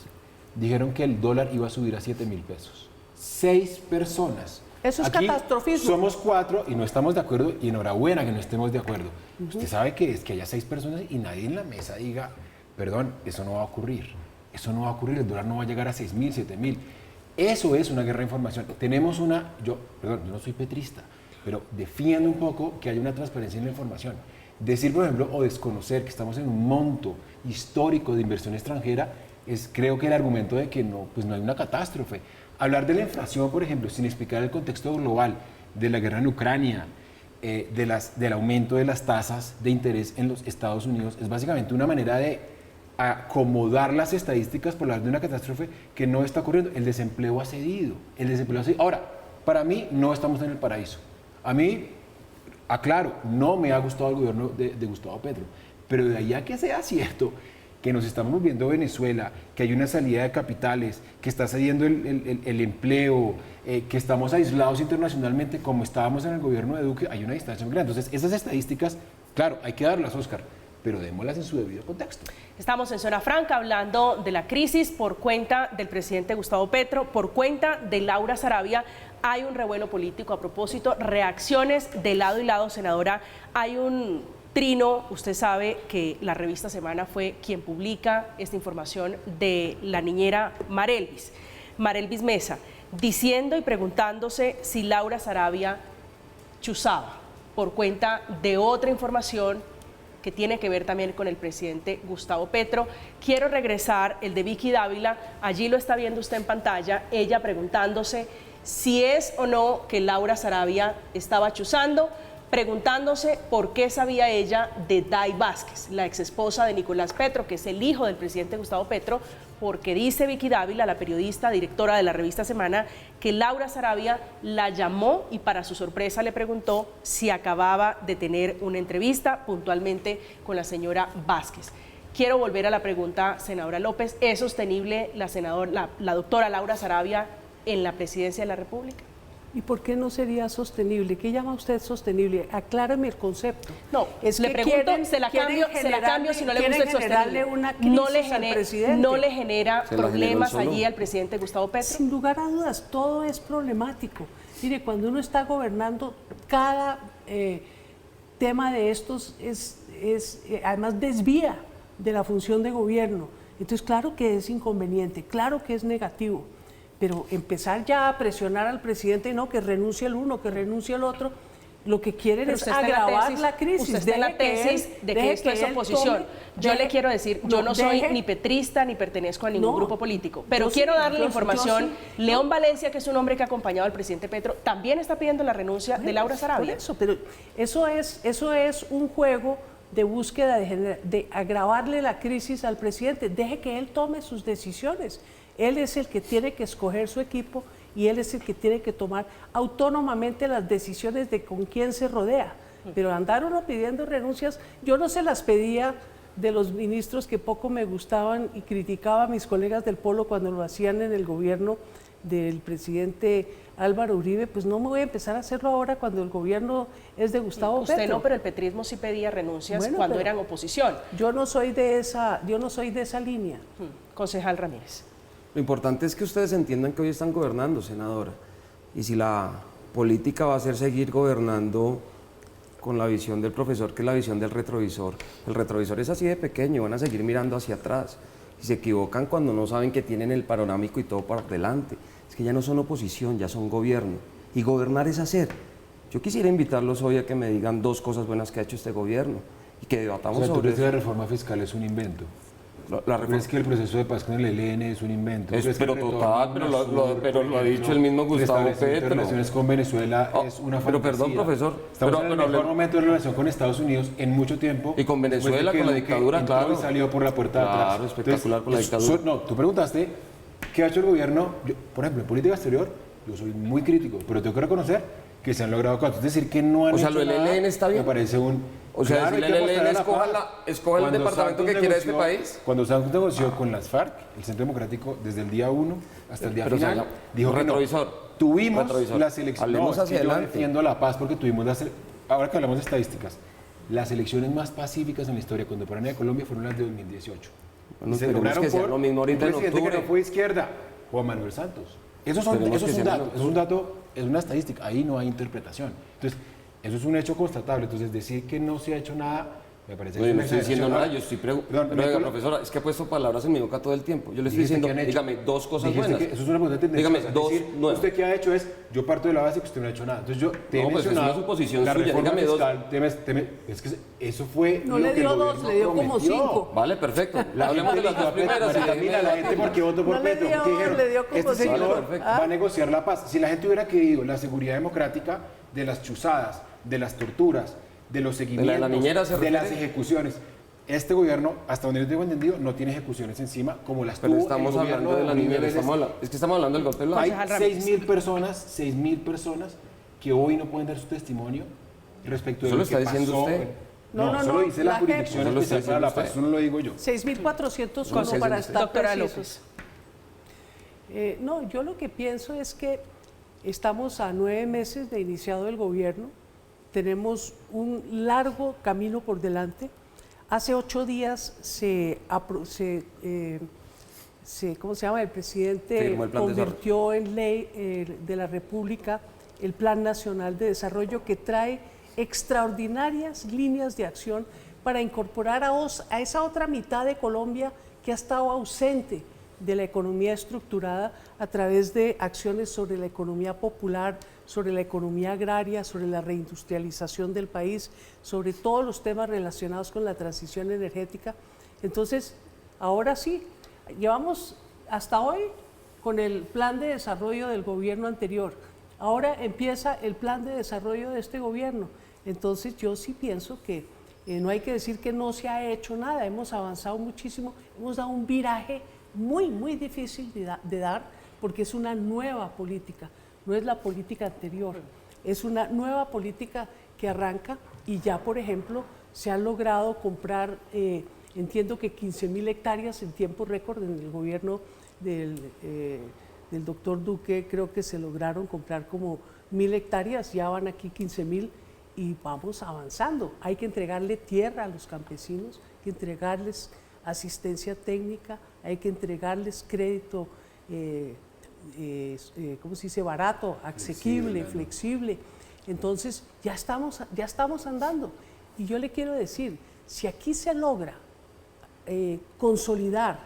Dijeron que el dólar iba a subir a 7.000 pesos. 6 personas. Eso es catastrofismo. Somos 4 y no estamos de acuerdo, y enhorabuena que no estemos de acuerdo. Usted sabe que es que haya 6 personas y nadie en la mesa diga, perdón, eso no va a ocurrir. Eso no va a ocurrir, el dólar no va a llegar a 6.000, 7.000. Eso es una guerra de información. Tenemos yo no soy petrista, pero defiendo un poco que haya una transparencia en la información. Decir, por ejemplo, o desconocer que estamos en un monto histórico de inversión extranjera es, creo que el argumento de que no hay una catástrofe. Hablar de la inflación, por ejemplo, sin explicar el contexto global de la guerra en Ucrania, del aumento de las tasas de interés en los Estados Unidos, es básicamente una manera de acomodar las estadísticas por hablar de una catástrofe que no está ocurriendo. El desempleo ha cedido. Ahora, para mí no estamos en el paraíso. A mí, aclaro, no me ha gustado el gobierno de Gustavo Petro, pero de ahí a que sea cierto que nos estamos viendo Venezuela, que hay una salida de capitales, que está cediendo el empleo, que estamos aislados internacionalmente como estábamos en el gobierno de Duque, hay una distancia muy grande. Entonces, esas estadísticas, claro, hay que darlas, Óscar, pero démoslas en su debido contexto. Estamos en Zona Franca hablando de la crisis por cuenta del presidente Gustavo Petro, por cuenta de Laura Saravia. Hay un revuelo político a propósito, reacciones de lado y lado, senadora. Hay un trino, usted sabe que la revista Semana fue quien publica esta información de la niñera Marelvis Mesa, diciendo y preguntándose si Laura Saravia chuzaba por cuenta de otra información que tiene que ver también con el presidente Gustavo Petro. Quiero regresar el de Vicky Dávila, allí lo está viendo usted en pantalla, ella preguntándose si es o no que Laura Saravia estaba chuzando. preguntándose por qué sabía ella de Day Vázquez, la exesposa de Nicolás Petro, que es el hijo del presidente Gustavo Petro, porque dice Vicky Dávila, la periodista, directora de la revista Semana, que Laura Sarabia la llamó y para su sorpresa le preguntó si acababa de tener una entrevista puntualmente con la señora Vázquez. Quiero volver a la pregunta, senadora López, ¿es sostenible la doctora Laura Sarabia en la presidencia de la República? ¿Y por qué no sería sostenible? ¿Qué llama usted sostenible? Acláreme el concepto. No, le pregunto, se la cambio si no le gusta el sostenible. No le genera problemas allí al presidente Gustavo Petro. Sin lugar a dudas, todo es problemático. Mire, cuando uno está gobernando, cada tema de estos además desvía de la función de gobierno. Entonces, claro que es inconveniente, claro que es negativo. Pero empezar ya a presionar al presidente, no, que renuncie el uno, que renuncie el otro, lo que quieren es agravar la crisis. Usted está en la tesis de que esto es oposición. Yo le quiero decir, yo no soy ni petrista ni pertenezco a ningún grupo político, pero quiero darle la información. León Valencia, que es un hombre que ha acompañado al presidente Petro, también está pidiendo la renuncia de Laura Sarabia. Por eso, pero eso es un juego de búsqueda de agravarle la crisis al presidente. Deje que él tome sus decisiones. Él es el que tiene que escoger su equipo y él es el que tiene que tomar autónomamente las decisiones de con quién se rodea. Pero andar uno pidiendo renuncias, yo no se las pedía de los ministros que poco me gustaban y criticaba a mis colegas del Polo cuando lo hacían en el gobierno del presidente Álvaro Uribe, pues no me voy a empezar a hacerlo ahora cuando el gobierno es de Gustavo Petro. Usted no, pero el petrismo sí pedía renuncias cuando eran oposición. Yo no soy de esa línea. Concejal Ramírez. Lo importante es que ustedes entiendan que hoy están gobernando, senadora, y si la política va a ser seguir gobernando con la visión del profesor, que es la visión del retrovisor. El retrovisor es así de pequeño, van a seguir mirando hacia atrás, y se equivocan cuando no saben que tienen el panorámico y todo para delante. Es que ya no son oposición, ya son gobierno, y gobernar es hacer. Yo quisiera invitarlos hoy a que me digan 2 cosas buenas que ha hecho este gobierno, y que debatamos sobre eso. La reforma fiscal es un invento. ¿Crees que el proceso de paz con el ELN es un invento? Pero total, pero lo ha dicho el mismo Gustavo Petro. Relaciones con Venezuela es una fantasía. Pero perdón, profesor. Estamos en el mejor momento de relación con Estados Unidos en mucho tiempo. Y con Venezuela, con la dictadura, claro. Y salió por la puerta de atrás. Claro, espectacular con la dictadura. No, tú preguntaste, ¿qué ha hecho el gobierno? Por ejemplo, en política exterior, yo soy muy crítico, pero tengo que reconocer que se han logrado cosas. Es decir, que no han hecho nada. O sea, lo del ELN está bien. Me parece un... O sea, si el ELN escoja el departamento que quiera este país. Cuando Santos negoció con las FARC, el Centro Democrático, desde el día 1 hasta el día final, dijo que retrovisor. Tuvimos las elecciones. Hablemos hacia adelante. Yo defiendo la paz porque tuvimos ahora que hablamos de estadísticas, las elecciones más pacíficas en la historia contemporánea de Colombia fueron las de 2018. Bueno, se lograron que sea por lo mismo ahorita un presidente en octubre. que no fue izquierda, Juan Manuel Santos. Eso es un dato, es una estadística, ahí no hay interpretación. Entonces, eso es un hecho constatable. Entonces, decir que no se ha hecho nada, me parece que no estoy diciendo nada, yo estoy preguntando. Pero oiga, profesora, es que ha puesto palabras en mi boca todo el tiempo. Yo le estoy diciendo, dígame 2 cosas buenas. Eso es una pregunta tendenciosa. Dígame 2 nuevas. Usted qué ha hecho es, yo parto de la base que usted no ha hecho nada. Entonces yo te he mencionado pues es una suposición la suya, reforma dígame fiscal, es que eso fue no le dio 2, le dio como 5. Vale, perfecto. Hablemos de las 2 primeras. Mira, la gente porque votó por Petro. Le dio como 5. Este señor va a negociar la paz. Si la gente hubiera querido la seguridad democrática de las chuzadas, de las torturas, de los seguimientos, de las ejecuciones. Este gobierno, hasta donde yo tengo entendido, no tiene ejecuciones encima como las tuvo. Pero estamos hablando de la niñera, es que estamos hablando del golpe de la... Hay 6.000 personas que hoy no pueden dar su testimonio respecto de lo que pasó. ¿Eso lo está diciendo usted? No, solo dice la Jurisdicción Especial para la Paz, eso no lo digo yo. 6.400 para estar doctora López. No, yo lo que pienso es que estamos a 9 meses de iniciado el gobierno, tenemos un largo camino por delante. Hace 8 días el presidente convirtió en ley de la República el Plan Nacional de Desarrollo, que trae extraordinarias líneas de acción para incorporar a esa otra mitad de Colombia que ha estado ausente de la economía estructurada a través de acciones sobre la economía popular, sobre la economía agraria, sobre la reindustrialización del país, sobre todos los temas relacionados con la transición energética. Entonces, ahora sí, llevamos hasta hoy con el plan de desarrollo del gobierno anterior. Ahora empieza el plan de desarrollo de este gobierno. Entonces yo sí pienso que no hay que decir que no se ha hecho nada, hemos avanzado muchísimo, hemos dado un viraje muy, muy difícil de dar, porque es una nueva política, no es la política anterior, es una nueva política que arranca y ya, por ejemplo, se han logrado comprar, entiendo que 15.000 hectáreas en tiempo récord en el gobierno del doctor Duque, creo que se lograron comprar como 1.000 hectáreas, ya van aquí 15.000 y vamos avanzando. Hay que entregarle tierra a los campesinos, hay que entregarles asistencia técnica, hay que entregarles crédito, ¿cómo se dice? Barato, asequible, flexible. Entonces ya estamos andando. Y yo le quiero decir, si aquí se logra consolidar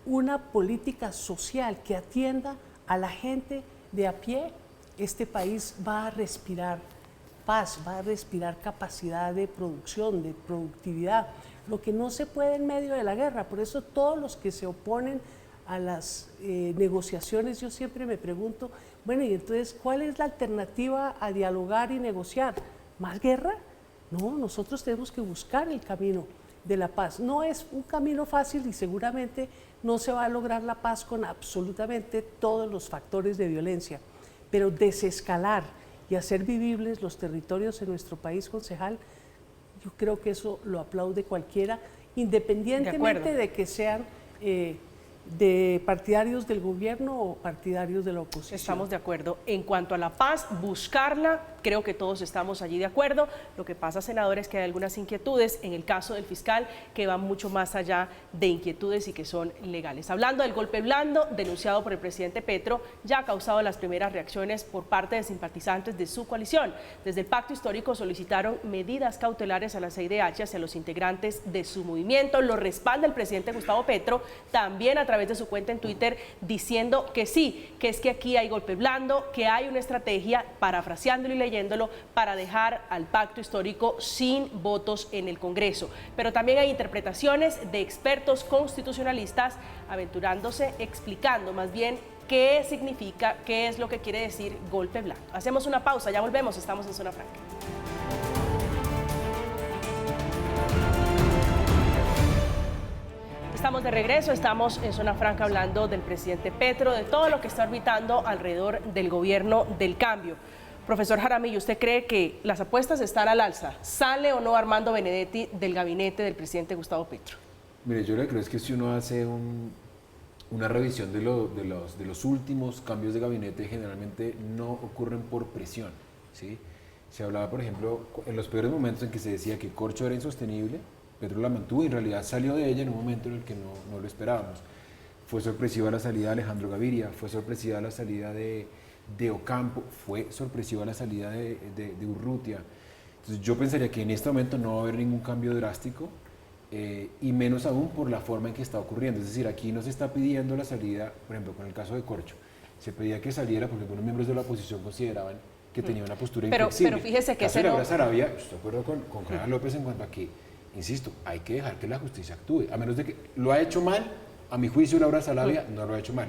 una política social que atienda a la gente de a pie, este país va a respirar paz, va a respirar capacidad de producción, de productividad, lo que no se puede en medio de la guerra. Por eso todos los que se oponen a las negociaciones, yo siempre me pregunto, bueno, y entonces, ¿cuál es la alternativa a dialogar y negociar? ¿Más guerra? No, nosotros tenemos que buscar el camino de la paz. No es un camino fácil y seguramente no se va a lograr la paz con absolutamente todos los factores de violencia, pero desescalar y hacer vivibles los territorios en nuestro país, concejal, yo creo que eso lo aplaude cualquiera, independientemente de que sean de partidarios del gobierno o partidarios de la oposición. Estamos de acuerdo. En cuanto a la paz, buscarla, creo que todos estamos allí de acuerdo. Lo que pasa, senador, es que hay algunas inquietudes en el caso del fiscal que van mucho más allá de inquietudes y que son legales. Hablando del golpe blando denunciado por el presidente Petro, ya ha causado las primeras reacciones por parte de simpatizantes de su coalición. Desde el Pacto Histórico solicitaron medidas cautelares a la CIDH hacia los integrantes de su movimiento. Lo respalda el presidente Gustavo Petro, también a través de su cuenta en Twitter, diciendo que sí, que es que aquí hay golpe blando, que hay una estrategia, parafraseándolo y leyéndolo, para dejar al Pacto Histórico sin votos en el Congreso. Pero también hay interpretaciones de expertos constitucionalistas aventurándose, explicando más bien qué significa, qué es lo que quiere decir golpe blando. Hacemos una pausa, ya volvemos, estamos en Zona Franca. Estamos de regreso, estamos en Zona Franca hablando del presidente Petro, de todo lo que está orbitando alrededor del gobierno del cambio. Profesor Jaramillo, ¿usted cree que las apuestas están al alza? ¿Sale o no Armando Benedetti del gabinete del presidente Gustavo Petro? Mire, yo lo que creo es que si uno hace una revisión de los últimos cambios de gabinete, generalmente no ocurren por presión, ¿sí? Se hablaba, por ejemplo, en los peores momentos en que se decía que Corcho era insostenible, Petro la mantuvo y en realidad salió de ella en un momento en el que no lo esperábamos. Fue sorpresiva la salida de Alejandro Gaviria, fue sorpresiva la salida de Ocampo, fue sorpresiva la salida de Urrutia. Entonces yo pensaría que en este momento no va a haber ningún cambio drástico y menos aún por la forma en que está ocurriendo. Es decir, aquí no se está pidiendo la salida, por ejemplo, con el caso de Corcho, se pedía que saliera porque algunos miembros de la oposición consideraban que tenía una postura inflexible. Pero fíjese que ese no... Laura Sarabia, estoy de acuerdo con Clara López en cuanto a que, insisto, hay que dejar que la justicia actúe, a menos de que lo ha hecho mal, a mi juicio Laura Sarabia no lo ha hecho mal.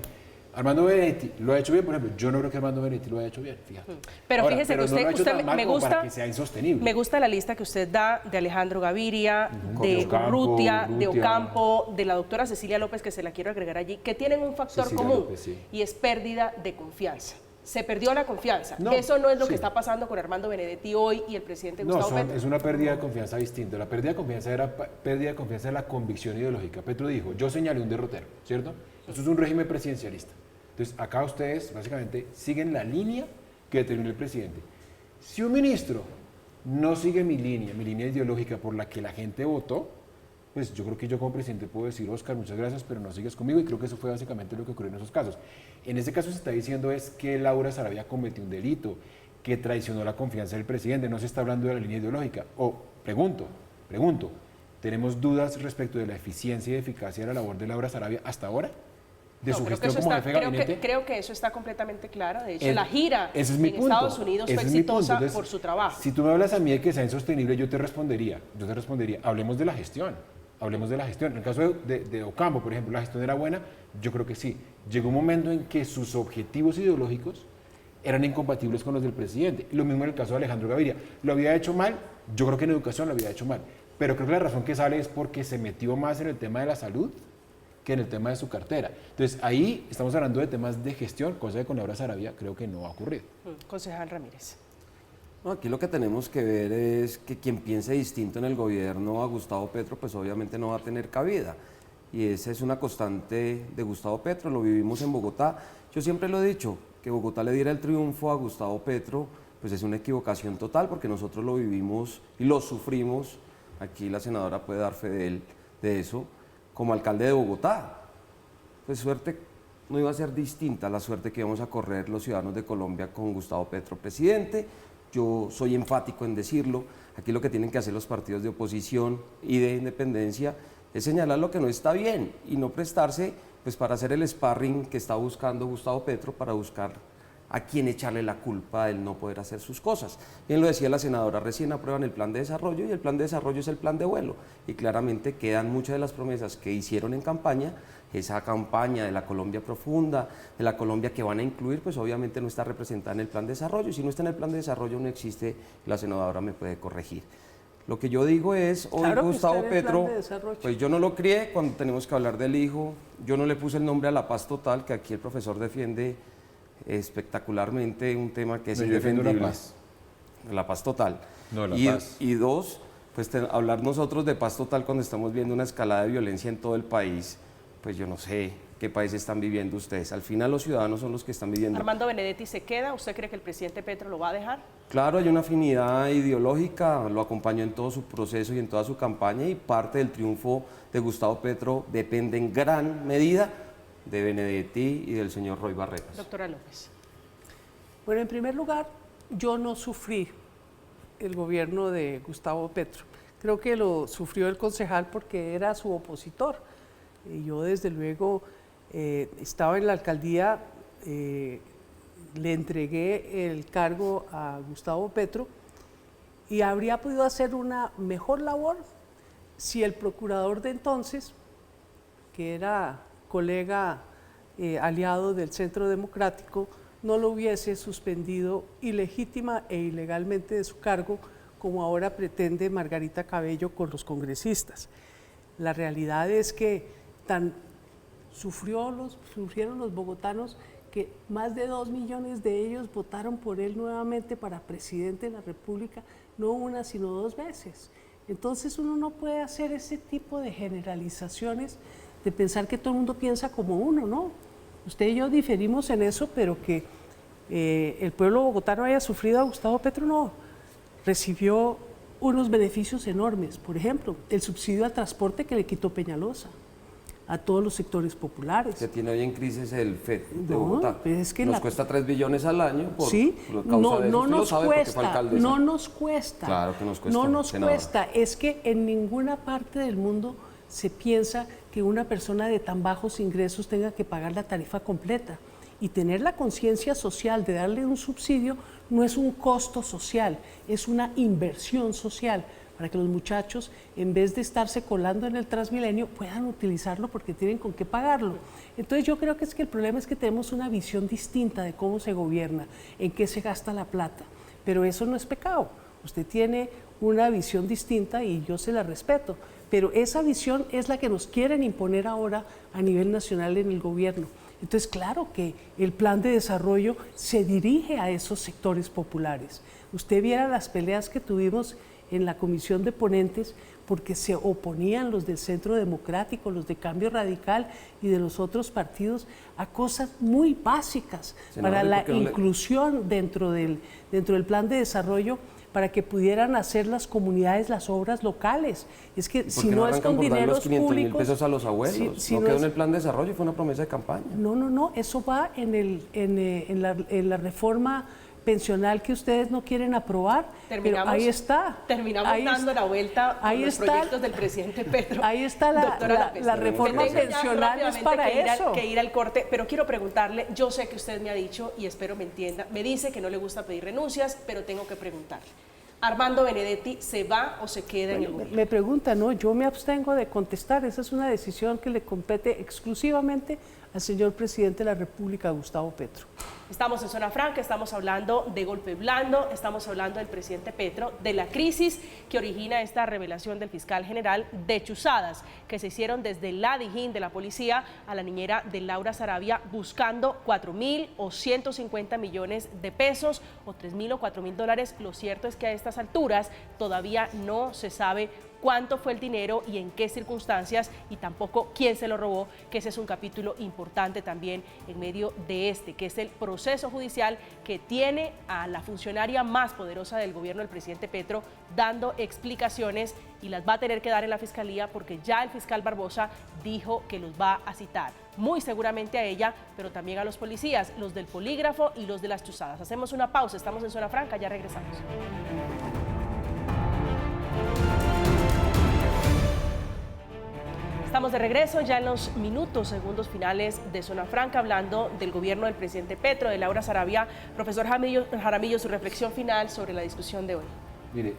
Armando Benedetti lo ha hecho bien, por ejemplo, yo no creo que Armando Benedetti lo haya hecho bien, fíjate. Pero ahora, fíjese que usted me gusta para que sea insostenible. Me gusta la lista que usted da de Alejandro Gaviria, de Urrutia, de Ocampo, de la doctora Cecilia López, que se la quiero agregar allí, que tienen un factor Cecilia común López, sí. Y es pérdida de confianza. Se perdió la confianza. No, eso no es lo sí. que está pasando con Armando Benedetti hoy y el presidente Gustavo Petro. Es una pérdida de confianza distinta. La pérdida de confianza era pérdida de confianza en la convicción ideológica. Petro dijo, yo señalé un derrotero, ¿cierto? Esto es un régimen presidencialista. Entonces, acá ustedes básicamente siguen la línea que determinó el presidente. Si un ministro no sigue mi línea ideológica por la que la gente votó, pues yo creo que yo como presidente puedo decir, Oscar, muchas gracias, pero no sigues conmigo, y creo que eso fue básicamente lo que ocurrió en esos casos. En ese caso se está diciendo es que Laura Sarabia cometió un delito, que traicionó la confianza del presidente, no se está hablando de la línea ideológica. O, pregunto, ¿tenemos dudas respecto de la eficiencia y eficacia de la labor de Laura Sarabia hasta ahora? ¿De su gestión como jefe de gabinete? Creo que eso está completamente claro. De hecho, la gira en punto. Estados Unidos fue exitosa. Entonces, por su trabajo. Si tú me hablas a mí de que sea insostenible, yo te respondería, hablemos de la gestión. En el caso de Ocampo, por ejemplo, la gestión era buena, yo creo que sí. Llegó un momento en que sus objetivos ideológicos eran incompatibles con los del presidente. Lo mismo en el caso de Alejandro Gaviria. ¿Lo había hecho mal? Yo creo que en educación lo había hecho mal. Pero creo que la razón que sale es porque se metió más en el tema de la salud que en el tema de su cartera. Entonces, ahí estamos hablando de temas de gestión, cosa que con Laura Sarabia creo que no va a ocurrir. Concejal Ramírez. No, aquí lo que tenemos que ver es que quien piense distinto en el gobierno a Gustavo Petro, pues obviamente no va a tener cabida. Y esa es una constante de Gustavo Petro, lo vivimos en Bogotá. Yo siempre lo he dicho, que Bogotá le diera el triunfo a Gustavo Petro, pues es una equivocación total, porque nosotros lo vivimos y lo sufrimos. Aquí la senadora puede dar fe de eso, como alcalde de Bogotá. Pues suerte no iba a ser distinta la suerte que íbamos a correr los ciudadanos de Colombia con Gustavo Petro presidente. Yo soy enfático en decirlo. Aquí lo que tienen que hacer los partidos de oposición y de independencia es señalar lo que no está bien y no prestarse pues, para hacer el sparring que está buscando Gustavo Petro para buscar a quién echarle la culpa del no poder hacer sus cosas. Bien lo decía la senadora, recién aprueban el plan de desarrollo y el plan de desarrollo es el plan de vuelo y claramente quedan muchas de las promesas que hicieron en campaña, esa campaña de la Colombia profunda, de la Colombia que van a incluir, pues obviamente no está representada en el plan de desarrollo y si no está en el plan de desarrollo no existe, la senadora me puede corregir. Lo que yo digo es, hoy claro Gustavo Petro, pues yo no lo crié cuando tenemos que hablar del hijo, yo no le puse el nombre a la paz total, que aquí el profesor defiende espectacularmente un tema que es indefendible. La paz total. No, la paz. Y dos, pues hablar nosotros de paz total cuando estamos viendo una escalada de violencia en todo el país, pues yo no sé qué país están viviendo ustedes. Al final los ciudadanos son los que están viviendo. Armando Benedetti se queda, ¿usted cree que el presidente Petro lo va a dejar? Claro, hay una afinidad ideológica, lo acompañó en todo su proceso y en toda su campaña y parte del triunfo de Gustavo Petro depende en gran medida de Benedetti y del señor Roy Barreras. Doctora López. Bueno, en primer lugar, yo no sufrí el gobierno de Gustavo Petro. Creo que lo sufrió el concejal porque era su opositor. Yo desde luego estaba en la alcaldía, le entregué el cargo a Gustavo Petro y habría podido hacer una mejor labor si el procurador de entonces, que era colega aliado del Centro Democrático, no lo hubiese suspendido ilegítima e ilegalmente de su cargo, como ahora pretende Margarita Cabello con los congresistas. La realidad es que sufrieron los bogotanos que más de 2 millones de ellos votaron por él nuevamente para presidente de la República, no una sino 2 veces. Entonces uno no puede hacer ese tipo de generalizaciones de pensar que todo el mundo piensa como uno, ¿no? Usted y yo diferimos en eso, pero que el pueblo bogotano haya sufrido a Gustavo Petro, no. Recibió unos beneficios enormes, por ejemplo, el subsidio al transporte que le quitó Peñalosa a todos los sectores populares. Que tiene hoy en crisis el FED de No, Bogotá. pero es que nos cuesta 3 billones al año por sí, causa de eso. no Usted lo nos sabe porque fue cuesta, alcaldesa. no nos cuesta. Claro que nos cuesta, No nos senadora. cuesta, es que en ninguna parte del mundo se piensa que una persona de tan bajos ingresos tenga que pagar la tarifa completa. Y tener la conciencia social de darle un subsidio no es un costo social, es una inversión social para que los muchachos, en vez de estarse colando en el Transmilenio, puedan utilizarlo porque tienen con qué pagarlo. Entonces yo creo que es que el problema es que tenemos una visión distinta de cómo se gobierna, en qué se gasta la plata, pero eso no es pecado. Usted tiene una visión distinta y yo se la respeto, pero esa visión es la que nos quieren imponer ahora a nivel nacional en el gobierno. Entonces, claro que el plan de desarrollo se dirige a esos sectores populares. Usted viera las peleas que tuvimos en la comisión de ponentes porque se oponían los del Centro Democrático, los de Cambio Radical y de los otros partidos a cosas muy básicas para la inclusión dentro del plan de desarrollo, para que pudieran hacer las comunidades las obras locales. Es que si no es con dineros públicos... pesos a los abuelos, si no no quedó es- en el plan de desarrollo, fue una promesa de campaña. No, eso va en la reforma pensional que ustedes no quieren aprobar, pero ahí está. Terminamos Ahí dando está. la vuelta a Ahí los está. proyectos del presidente Petro. Ahí está Doctora López, la reforma que tengo ya pensional es rápidamente para eso. que ir al corte, pero quiero preguntarle, yo sé que usted me ha dicho, y espero me entienda, me dice que no le gusta pedir renuncias, pero tengo que preguntarle. ¿Armando Benedetti se va o se queda en el gobierno? Me pregunta, no, yo me abstengo de contestar, esa es una decisión que le compete exclusivamente al señor presidente de la República, Gustavo Petro. Estamos en Zona Franca, estamos hablando de golpe blando, estamos hablando del presidente Petro, de la crisis que origina esta revelación del fiscal general de chuzadas que se hicieron desde la Dijín de la policía a la niñera de Laura Sarabia buscando 4.000 o 150 millones de pesos o 3.000 o 4.000 dólares. Lo cierto es que a estas alturas todavía no se sabe cuánto fue el dinero y en qué circunstancias y tampoco quién se lo robó, que ese es un capítulo importante también en medio de que es el proceso judicial que tiene a la funcionaria más poderosa del gobierno, el presidente Petro, dando explicaciones y las va a tener que dar en la fiscalía porque ya el fiscal Barbosa dijo que los va a citar. Muy seguramente a ella, pero también a los policías, los del polígrafo y los de las chuzadas. Hacemos una pausa, estamos en Zona Franca, ya regresamos. Estamos de regreso ya en los segundos finales de Zona Franca, hablando del gobierno del presidente Petro, de Laura Sarabia. Profesor Jaramillo, su reflexión final sobre la discusión de hoy. Mire,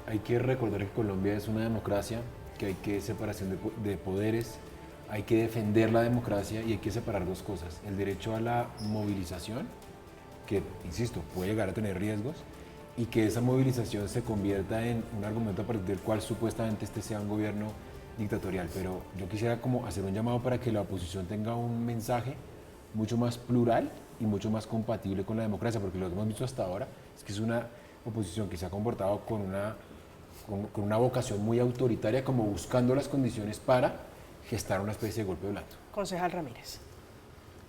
hay que recordar que Colombia es una democracia, que hay que separación de poderes, hay que defender la democracia y hay que separar dos cosas. El derecho a la movilización, que, insisto, puede llegar a tener riesgos, y que esa movilización se convierta en un argumento a partir del cual supuestamente este sea un gobierno dictatorial. Pero yo quisiera como hacer un llamado para que la oposición tenga un mensaje mucho más plural y mucho más compatible con la democracia, porque lo que hemos visto hasta ahora es que es una oposición que se ha comportado con una vocación muy autoritaria, como buscando las condiciones para gestar una especie de golpe blando. Concejal Ramírez.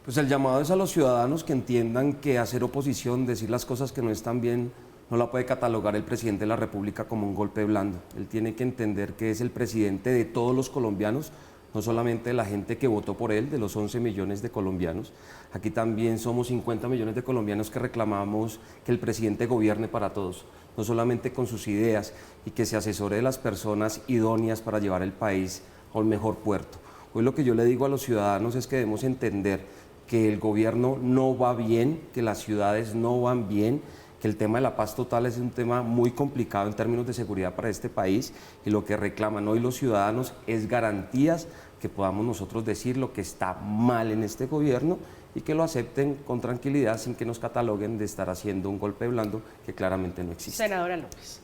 Pues el llamado es a los ciudadanos que entiendan que hacer oposición, decir las cosas que no están bien, no la puede catalogar el presidente de la República como un golpe blando. Él tiene que entender que es el presidente de todos los colombianos, no solamente de la gente que votó por él, de los 11 millones de colombianos. Aquí también somos 50 millones de colombianos que reclamamos que el presidente gobierne para todos, no solamente con sus ideas, y que se asesore de las personas idóneas para llevar el país a un mejor puerto. Hoy lo que yo le digo a los ciudadanos es que debemos entender que el gobierno no va bien, que las ciudades no van bien, que el tema de la paz total es un tema muy complicado en términos de seguridad para este país, y lo que reclaman hoy los ciudadanos es garantías, que podamos nosotros decir lo que está mal en este gobierno y que lo acepten con tranquilidad sin que nos cataloguen de estar haciendo un golpe blando que claramente no existe. Senadora López.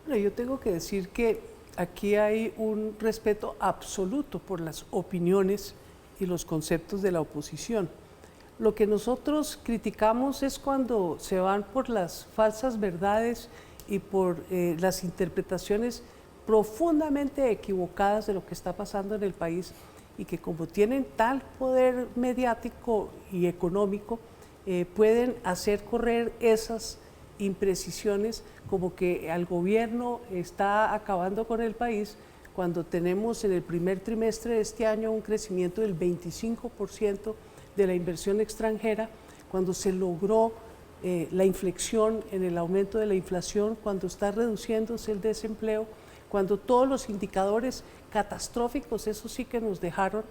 Bueno, yo tengo que decir que aquí hay un respeto absoluto por las opiniones y los conceptos de la oposición. Lo que nosotros criticamos es cuando se van por las falsas verdades y por las interpretaciones profundamente equivocadas de lo que está pasando en el país, y que como tienen tal poder mediático y económico, pueden hacer correr esas imprecisiones como que el gobierno está acabando con el país, cuando tenemos en el primer trimestre de este año un crecimiento del 25% de la inversión extranjera, cuando se logró la inflexión en el aumento de la inflación, cuando está reduciéndose el desempleo, cuando todos los indicadores catastróficos, eso sí que nos dejaron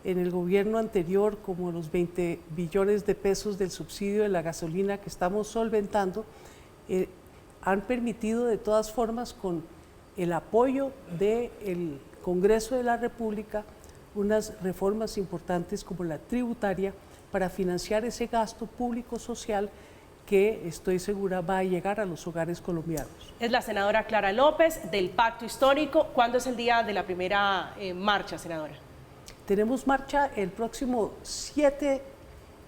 en el gobierno anterior, como los 20 billones de pesos del subsidio de la gasolina que estamos solventando, han permitido de todas formas, con el apoyo del Congreso de la República, unas reformas importantes como la tributaria para financiar ese gasto público social que estoy segura va a llegar a los hogares colombianos. Es la senadora Clara López del Pacto Histórico. ¿Cuándo es el día de la primera marcha, senadora? Tenemos marcha el próximo 7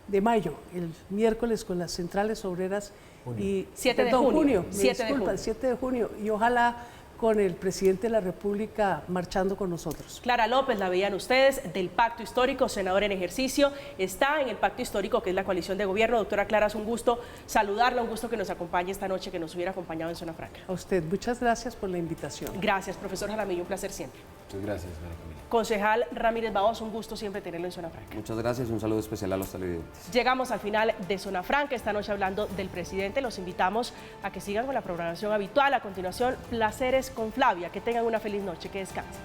de mayo, el miércoles, con las centrales obreras. Y 7 de junio. 7 de junio. Y ojalá con el presidente de la República marchando con nosotros. Clara López, la veían ustedes, del Pacto Histórico, senadora en ejercicio, está en el Pacto Histórico, que es la coalición de gobierno. Doctora Clara, es un gusto saludarla, un gusto que nos acompañe esta noche, que nos hubiera acompañado en Zona Franca. A usted, muchas gracias por la invitación. Gracias, profesor Jaramillo, un placer siempre. Muchas gracias, María Camila. Concejal Ramírez Baos, un gusto siempre tenerlo en Zona Franca. Muchas gracias y un saludo especial a los televidentes. Llegamos al final de Zona Franca, esta noche hablando del presidente. Los invitamos a que sigan con la programación habitual. A continuación, Placeres con Flavia. Que tengan una feliz noche, que descansen.